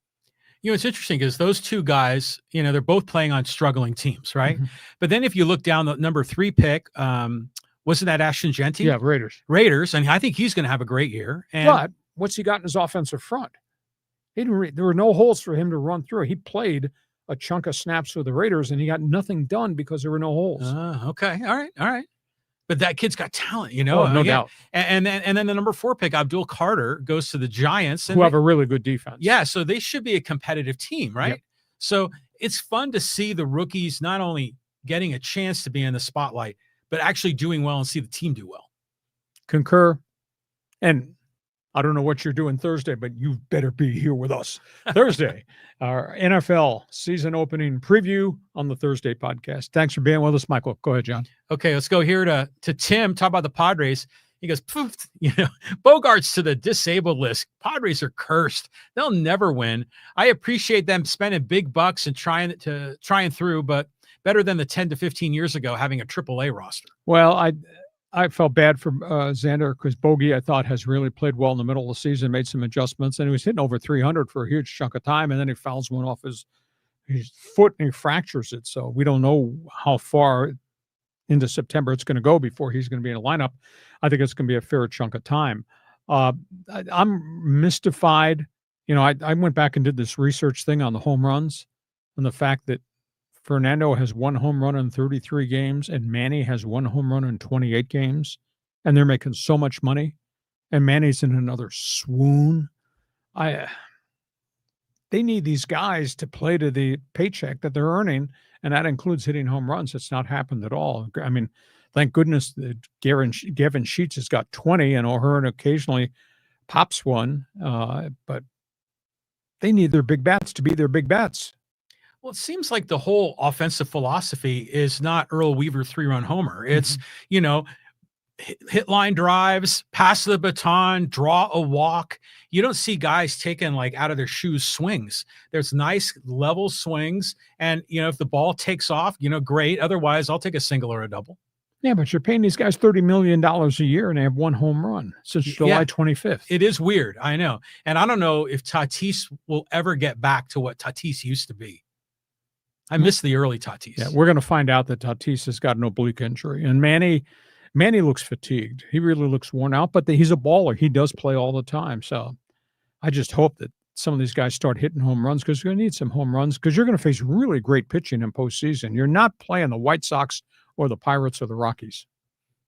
You know, it's interesting because those two guys, they're both playing on struggling teams, right? Mm-hmm. But then if you look down the number 3 pick, wasn't that Ashton Genty? Yeah, Raiders. And I think he's going to have a great year. And but what's he got in his offensive front? There were no holes for him to run through. He played a chunk of snaps with the Raiders, and he got nothing done because there were no holes. Okay. All right. But that kid's got talent, you know. Oh, no doubt. And then the number 4 pick, Abdul Carter, goes to the Giants, who have a really good defense. Yeah, so they should be a competitive team, right? Yep. So it's fun to see the rookies not only getting a chance to be in the spotlight, but actually doing well and see the team do well. Concur. And I don't know what you're doing Thursday, but you better be here with us Thursday. Our NFL season opening preview on the Thursday podcast. Thanks for being with us, Michael. Go ahead, John. Okay, let's go here to Tim. Talk about the Padres. He goes, poof, Bogart's to the disabled list. Padres are cursed. They'll never win. I appreciate them spending big bucks and trying through, but better than the 10 to 15 years ago having a AAA roster. Well, I felt bad for Xander because Bogey, I thought, has really played well in the middle of the season, made some adjustments, and he was hitting over 300 for a huge chunk of time, and then he fouls one off his foot and he fractures it. So we don't know how far into September it's going to go before he's going to be in a lineup. I think it's going to be a fair chunk of time. I'm mystified. I went back and did this research thing on the home runs and the fact that Fernando has 1 home run in 33 games and Manny has 1 home run in 28 games, and they're making so much money, and Manny's in another swoon. They need these guys to play to the paycheck that they're earning, and that includes hitting home runs. It's not happened at all. I mean, thank goodness that Gavin Sheets has got 20, and O'Hearn occasionally pops one, but they need their big bats to be their big bats. Well, it seems like the whole offensive philosophy is not Earl Weaver 3-run homer. It's, hit line drives, pass the baton, draw a walk. You don't see guys taking like out of their shoes swings. There's nice level swings. And, if the ball takes off, great. Otherwise, I'll take a single or a double. Yeah, but you're paying these guys $30 million a year and they have 1 home run since July 25th. It is weird. I know. And I don't know if Tatis will ever get back to what Tatis used to be. I miss the early Tatis. Yeah, we're going to find out that Tatis has got an oblique injury. And Manny looks fatigued. He really looks worn out, but he's a baller. He does play all the time. So I just hope that some of these guys start hitting home runs because you're going to need some home runs because you're going to face really great pitching in postseason. You're not playing the White Sox or the Pirates or the Rockies.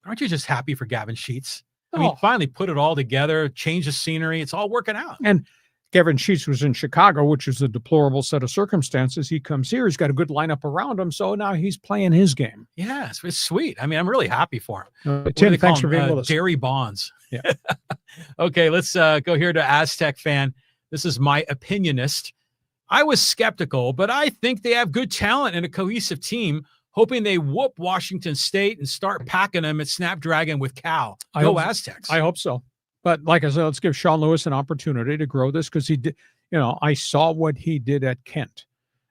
Aren't you just happy for Gavin Sheets? I mean, finally put it all together, change the scenery. It's all working out. And Gavin Sheets was in Chicago, which is a deplorable set of circumstances. He comes here. He's got a good lineup around him. So now he's playing his game. Yeah, it's sweet. I mean, I'm really happy for him. Tim, thanks for being with us. Barry Bonds. Yeah. Okay, let's go here to Aztec fan. This is my opinionist. I was skeptical, but I think they have good talent and a cohesive team, hoping they whoop Washington State and start packing them at Snapdragon with Cal. Go Aztecs. I hope so. But like I said, let's give Sean Lewis an opportunity to grow this because he did, I saw what he did at Kent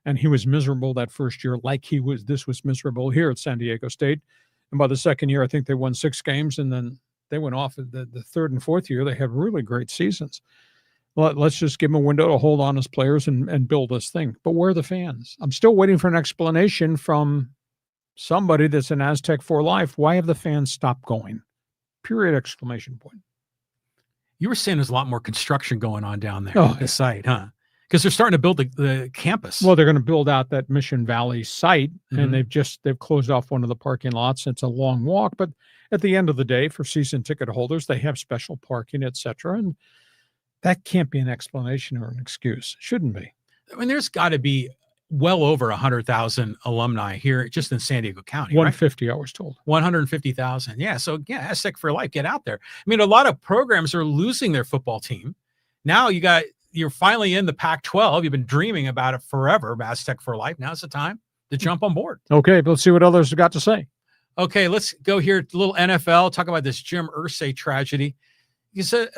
and he was miserable that first year this was miserable here at San Diego State. And by the second year, I think they won 6 games and then they went off the 3rd and 4th year. They had really great seasons. Let's just give them a window to hold on as players and build this thing. But where are the fans? I'm still waiting for an explanation from somebody that's an Aztec for life. Why have the fans stopped going? Period, exclamation point. You were saying there's a lot more construction going on down there at the site, huh? Because they're starting to build the campus. Well, they're going to build out that Mission Valley site, and they've closed off one of the parking lots. It's a long walk, but at the end of the day, for season ticket holders, they have special parking, etc. And that can't be an explanation or an excuse. Shouldn't be. I mean, there's got to be well over 100,000 alumni here just in San Diego County. 150, right? I was told. 150,000. Yeah. So yeah, Aztec for life. Get out there. I mean, a lot of programs are losing their football team. Now you're finally in the Pac-12. You've been dreaming about it forever, Aztec for life. Now's the time to jump on board. Okay, let's see what others have got to say. Okay, let's go here. A little NFL. Talk about this Jim Irsay tragedy. He says,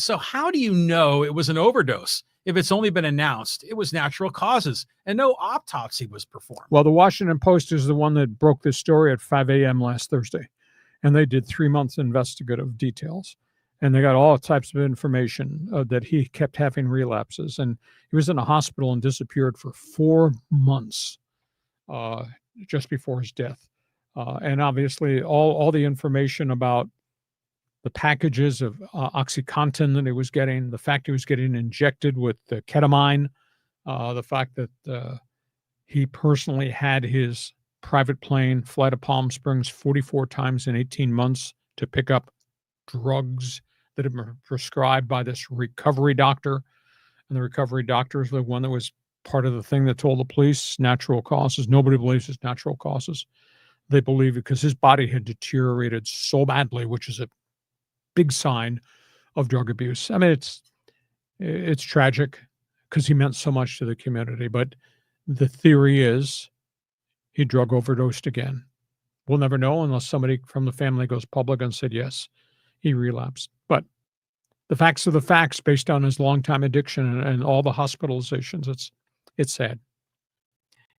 so how do you know it was an overdose if it's only been announced it was natural causes and no autopsy was performed? Well, the Washington Post is the one that broke this story at 5 a.m. last Thursday, and they did 3 months investigative details, and they got all types of information that he kept having relapses, and he was in a hospital and disappeared for 4 months just before his death. And obviously all the information about the packages of OxyContin that he was getting, the fact he was getting injected with ketamine, the fact that he personally had his private plane fly to Palm Springs 44 times in 18 months to pick up drugs that had been prescribed by this recovery doctor. And the recovery doctor is the one that was part of the thing that told the police natural causes. Nobody believes it's natural causes. They believe it because his body had deteriorated so badly, which is a big sign of drug abuse. I mean, it's tragic because he meant so much to the community. But the theory is he drug overdosed again. We'll never know unless somebody from the family goes public and said, yes, he relapsed. But the facts are the facts based on his longtime addiction and all the hospitalizations. It's sad.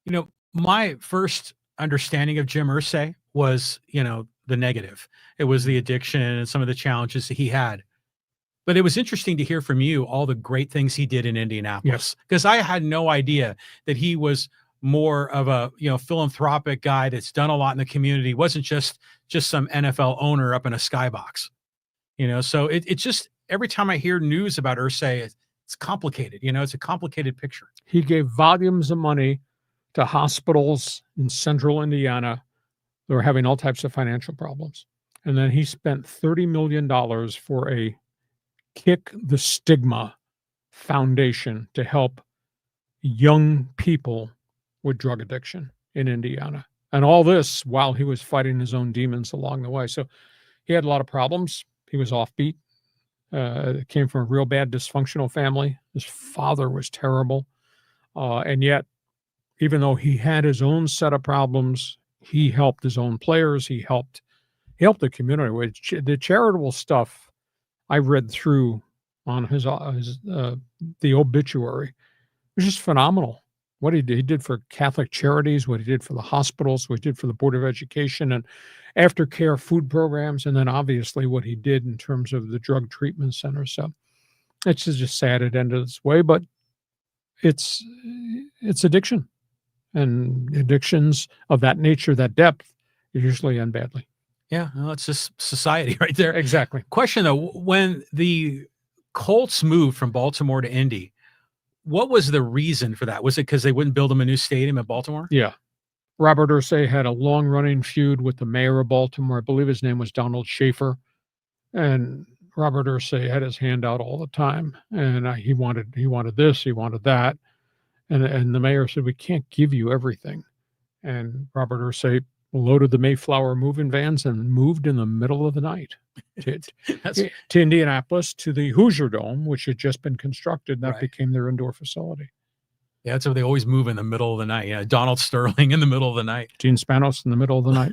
You know, my first understanding of Jim Irsay was, the negative. It was the addiction and some of the challenges that he had. But it was interesting to hear from you all the great things he did in Indianapolis, because I had no idea that he was more of a philanthropic guy that's done a lot in the community. It wasn't just some NFL owner up in a skybox. So it just, every time I hear news about Irsay, it's complicated. It's a complicated picture. He gave volumes of money to hospitals in central Indiana that were having all types of financial problems. And then he spent $30 million for a Kick the Stigma Foundation to help young people with drug addiction in Indiana. And all this while he was fighting his own demons along the way. So he had a lot of problems. He was offbeat. Came from a real bad dysfunctional family. His father was terrible. And yet, even though he had his own set of problems, he helped his own players. He helped the community with the charitable stuff. I read through on the obituary. It was just phenomenal. What he did for Catholic charities, what he did for the hospitals, what he did for the Board of Education and aftercare food programs, and then obviously what he did in terms of the drug treatment center. So it's just sad it ended this way, but it's addiction. And addictions of that nature, that depth, usually end badly. Yeah, well, it's just society right there. Exactly. Question though, when the Colts moved from Baltimore to Indy, what was the reason for that? Was it because they wouldn't build him a new stadium in Baltimore? Yeah. Robert Irsay had a long-running feud with the mayor of Baltimore. I believe his name was Donald Schaefer. And Robert Irsay had his hand out all the time. And he wanted this, he wanted that. And the mayor said, we can't give you everything. And Robert Irsay loaded the Mayflower moving vans and moved in the middle of the night to Indianapolis, to the Hoosier Dome, which had just been constructed. That became their indoor facility. Yeah, that's how they always move in the middle of the night. Yeah, Donald Sterling in the middle of the night. Gene Spanos in the middle of the night.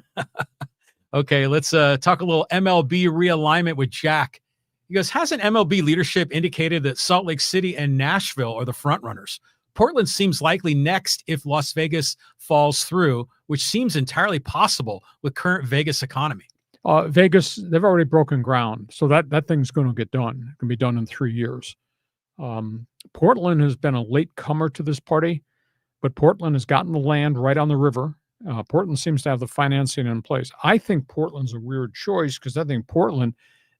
Okay, let's talk a little MLB realignment with Jack. He goes, hasn't MLB leadership indicated that Salt Lake City and Nashville are the front runners? Portland seems likely next if Las Vegas falls through, which seems entirely possible with current Vegas economy. Vegas, they've already broken ground, so that thing's going to get done. It can be done in 3 years. Portland has been a late comer to this party, but Portland has gotten the land right on the river. Portland seems to have the financing in place. I think Portland's a weird choice because I think Portland,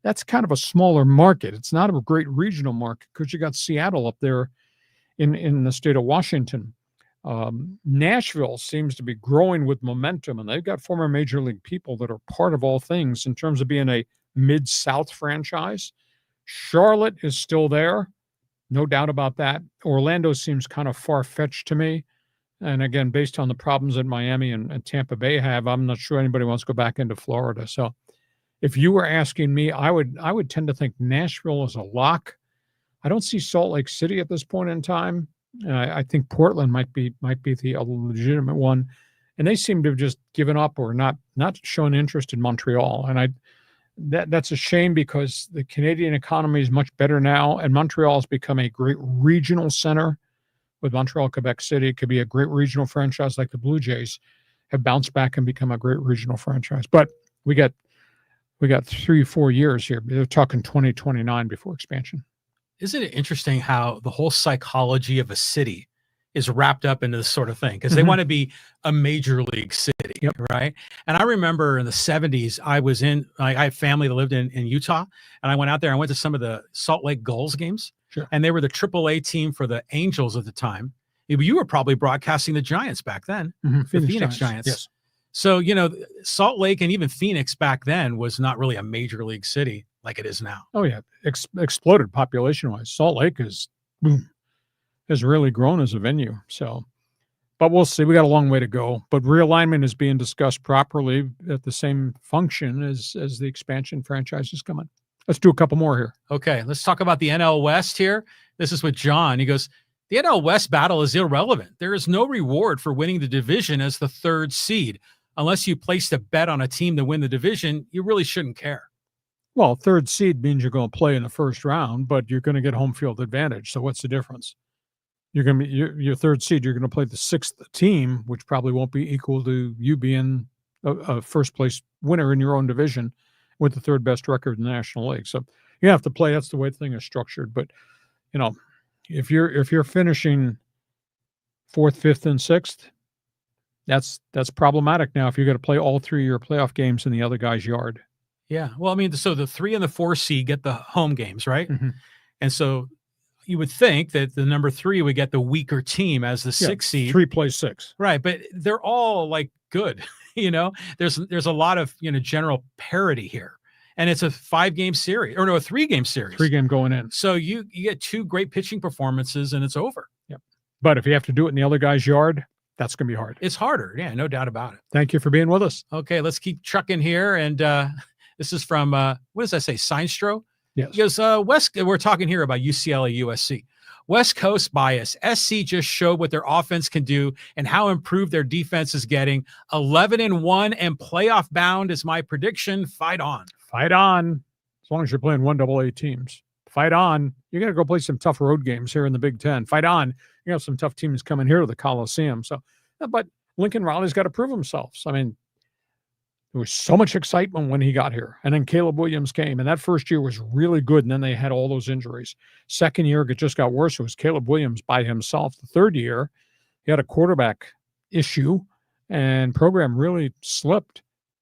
that's kind of a smaller market. It's not a great regional market because you got Seattle up there in the state of Washington. Nashville seems to be growing with momentum, and they've got former major league people that are part of all things in terms of being a mid-South franchise. Charlotte is still there, no doubt about that. Orlando seems kind of far-fetched to me. And again, based on the problems that Miami and Tampa Bay have, I'm not sure anybody wants to go back into Florida. So if you were asking me, I would tend to think Nashville is a lock. I don't see Salt Lake City at this point in time. I think Portland might be the legitimate one, and they seem to have just given up or not shown interest in Montreal. And that's a shame because the Canadian economy is much better now, and Montreal has become a great regional center. With Montreal, Quebec City, it could be a great regional franchise like the Blue Jays have bounced back and become a great regional franchise. But we got 3-4 years here. They're talking 2029 before expansion. Isn't it interesting how the whole psychology of a city is wrapped up into this sort of thing because they want to be a major league city, right? And I remember in the 70s, I had family that lived in Utah, and I went out there. I went to some of the Salt Lake Gulls games, and they were the AAA team for the Angels at the time. You were probably broadcasting the Giants back then, the Phoenix Giants. Yes. So, Salt Lake and even Phoenix back then was not really a major league city like it is now. Oh, yeah. Exploded population-wise. Salt Lake has really grown as a venue. So, but we'll see. We got a long way to go. But realignment is being discussed properly at the same function as the expansion franchises coming. Let's do a couple more here. Okay, let's talk about the NL West here. This is with John. He goes, the NL West battle is irrelevant. There is no reward for winning the division as the 3rd seed. Unless you placed a bet on a team to win the division, you really shouldn't care. Well, 3rd seed means you're going to play in the first round, but you're going to get home field advantage. So what's the difference? You're going to be your 3rd seed. You're going to play the 6th team, which probably won't be equal to you being a first place winner in your own division with the 3rd best record in the National League. So you have to play. That's the way the thing is structured. But if you're finishing 4th, 5th, and 6th, that's problematic now. If you're going to play all 3 of your playoff games in the other guy's yard. Yeah. Well, I mean, so the 3 and the 4 seed get the home games, right? And so you would think that the number 3 would get the weaker team as the 6 seed. 3 plays 6. Right. But they're all like good, there's a lot of, general parity here, and it's a 5-game series or no, a 3-game series, 3-game going in. So you get 2 great pitching performances and it's over. Yep. But if you have to do it in the other guy's yard, that's going to be hard. It's harder. Yeah, no doubt about it. Thank you for being with us. Okay. Let's keep trucking here. And, this is from, what does that say? Seinstro? Yes. He goes, we're talking here about UCLA, USC. West Coast bias. SC just showed what their offense can do and how improved their defense is getting. 11-1 and playoff bound is my prediction. Fight on. Fight on. As long as you're playing 1AA teams. Fight on. You're going to go play some tough road games here in the Big Ten. Fight on. You have some tough teams coming here to the Coliseum. So, but Lincoln Riley's got to prove himself. So, I mean, there was so much excitement when he got here. And then Caleb Williams came. And that first year was really good. And then they had all those injuries. Second year, it just got worse. It was Caleb Williams by himself. The third year, he had a quarterback issue. And program really slipped.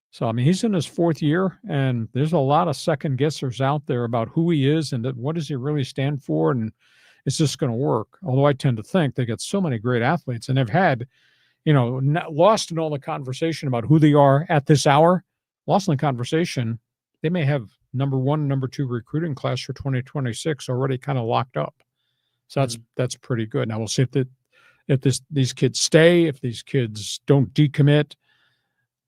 So, I mean, he's in his 4th year. And there's a lot of second guessers out there about who he is and what does he really stand for. And is this going to work? Although I tend to think they got so many great athletes. And they've had lost in all the conversation about who they are at this hour, lost in the conversation, they may have number 1, number 2 recruiting class for 2026 already kind of locked up. So that's pretty good. Now we'll see if these kids stay, if these kids don't decommit.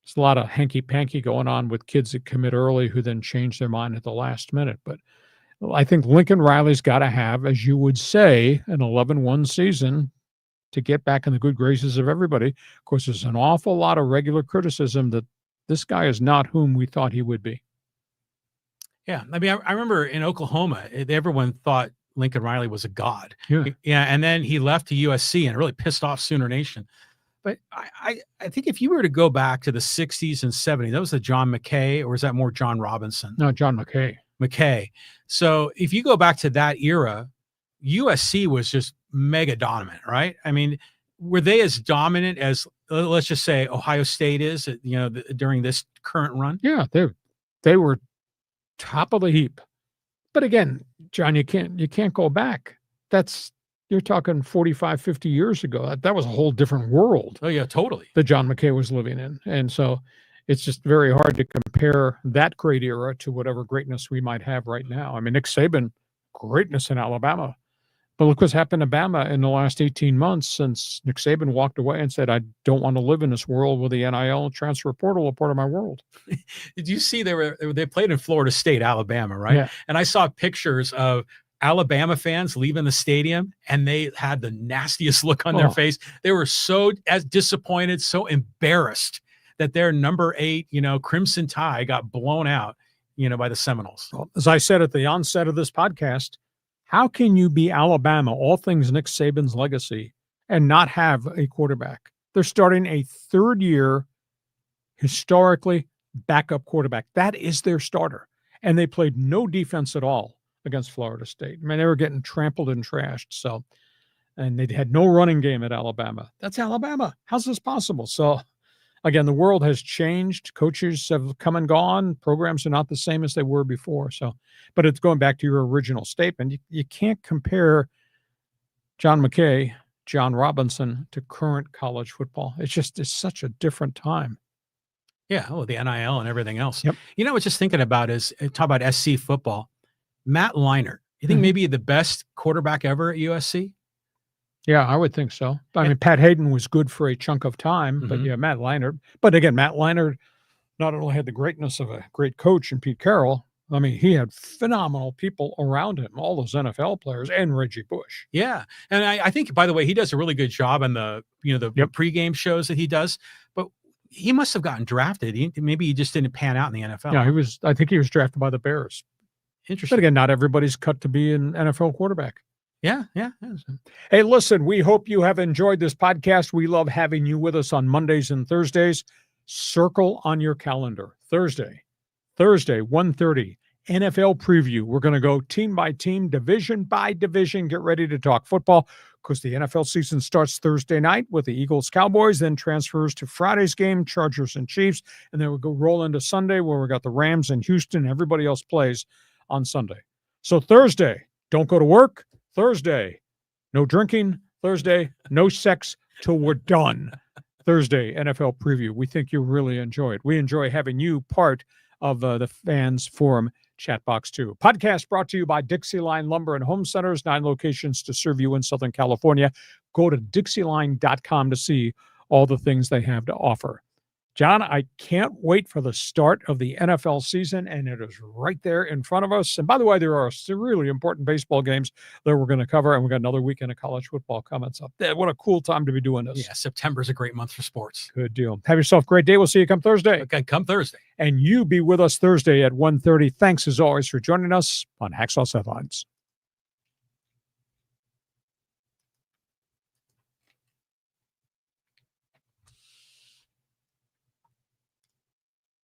There's a lot of hanky-panky going on with kids that commit early who then change their mind at the last minute. But I think Lincoln Riley's got to have, as you would say, an 11-1 season to get back in the good graces of everybody. Of course, there's an awful lot of regular criticism that this guy is not whom we thought he would be. Yeah. I mean, I remember in Oklahoma, everyone thought Lincoln Riley was a god. Yeah. And then he left to USC and it really pissed off Sooner Nation. But I think if you were to go back to the 60s and 70s, that was the John McKay, or is that more John Robinson? No, John McKay. McKay. So if you go back to that era, USC was just mega dominant, right? I mean, were they as dominant as, let's just say, Ohio State is, during this current run? Yeah, they were top of the heap. But again, John, you can't go back. You're talking 45, 50 years ago. That was a whole different world. Oh, yeah, totally. That John McKay was living in. And so it's just very hard to compare that great era to whatever greatness we might have right now. I mean, Nick Saban, greatness in Alabama. But look what's happened to Bama in the last 18 months since Nick Saban walked away and said, I don't want to live in this world with the NIL transfer portal a part of my world. Did you see they played in Florida State, Alabama, right? Yeah. And I saw pictures of Alabama fans leaving the stadium and they had the nastiest look on their face. They were so disappointed, so embarrassed that their number 8, Crimson Tide got blown out, by the Seminoles. Well, as I said at the onset of this podcast, how can you be Alabama, all things Nick Saban's legacy, and not have a quarterback? They're starting a 3rd-year, historically, backup quarterback. That is their starter. And they played no defense at all against Florida State. I mean, they were getting trampled and trashed. So and they had no running game at Alabama. That's Alabama. How's this possible? So, again, the world has changed. Coaches have come and gone. Programs are not the same as they were before. So, but it's going back to your original statement. You can't compare John McKay, John Robinson to current college football. It's such a different time. Yeah. Oh, the NIL and everything else. Yep. You know, what just thinking about is talk about SC football. Matt Leinart. You think maybe the best quarterback ever at USC? Yeah, I would think so. I mean, Pat Hayden was good for a chunk of time, but yeah, Matt Leinart. But again, Matt Leinart not only had the greatness of a great coach in Pete Carroll, I mean, he had phenomenal people around him, all those NFL players and Reggie Bush. Yeah. And I think, by the way, he does a really good job in the pregame shows that he does, but he must have gotten drafted. Maybe he just didn't pan out in the NFL. Yeah, I think he was drafted by the Bears. Interesting. But again, not everybody's cut to be an NFL quarterback. Yeah. Hey, listen, we hope you have enjoyed this podcast. We love having you with us on Mondays and Thursdays. Circle on your calendar. Thursday, 1:30, NFL preview. We're going to go team by team, division by division. Get ready to talk football because the NFL season starts Thursday night with the Eagles-Cowboys, then transfers to Friday's game, Chargers and Chiefs, and then we'll go roll into Sunday where we got the Rams and Houston. Everybody else plays on Sunday. So Thursday, don't go to work. Thursday, no drinking. Thursday, no sex till we're done. Thursday, NFL preview. We think you'll really enjoy it. We enjoy having you part of the Fans Forum chat box too. Podcast brought to you by DIXIELINE Lumber and Home Centers, 9 locations to serve you in Southern California. Go to DIXIELINE.com to see all the things they have to offer. John, I can't wait for the start of the NFL season, and it is right there in front of us. And by the way, there are some really important baseball games that we're going to cover, and we've got another weekend of college football coming up. What a cool time to be doing this. Yeah, September is a great month for sports. Good deal. Have yourself a great day. We'll see you come Thursday. Okay, come Thursday. And you be with us Thursday at 1:30. Thanks, as always, for joining us on Hacksaw Headlines.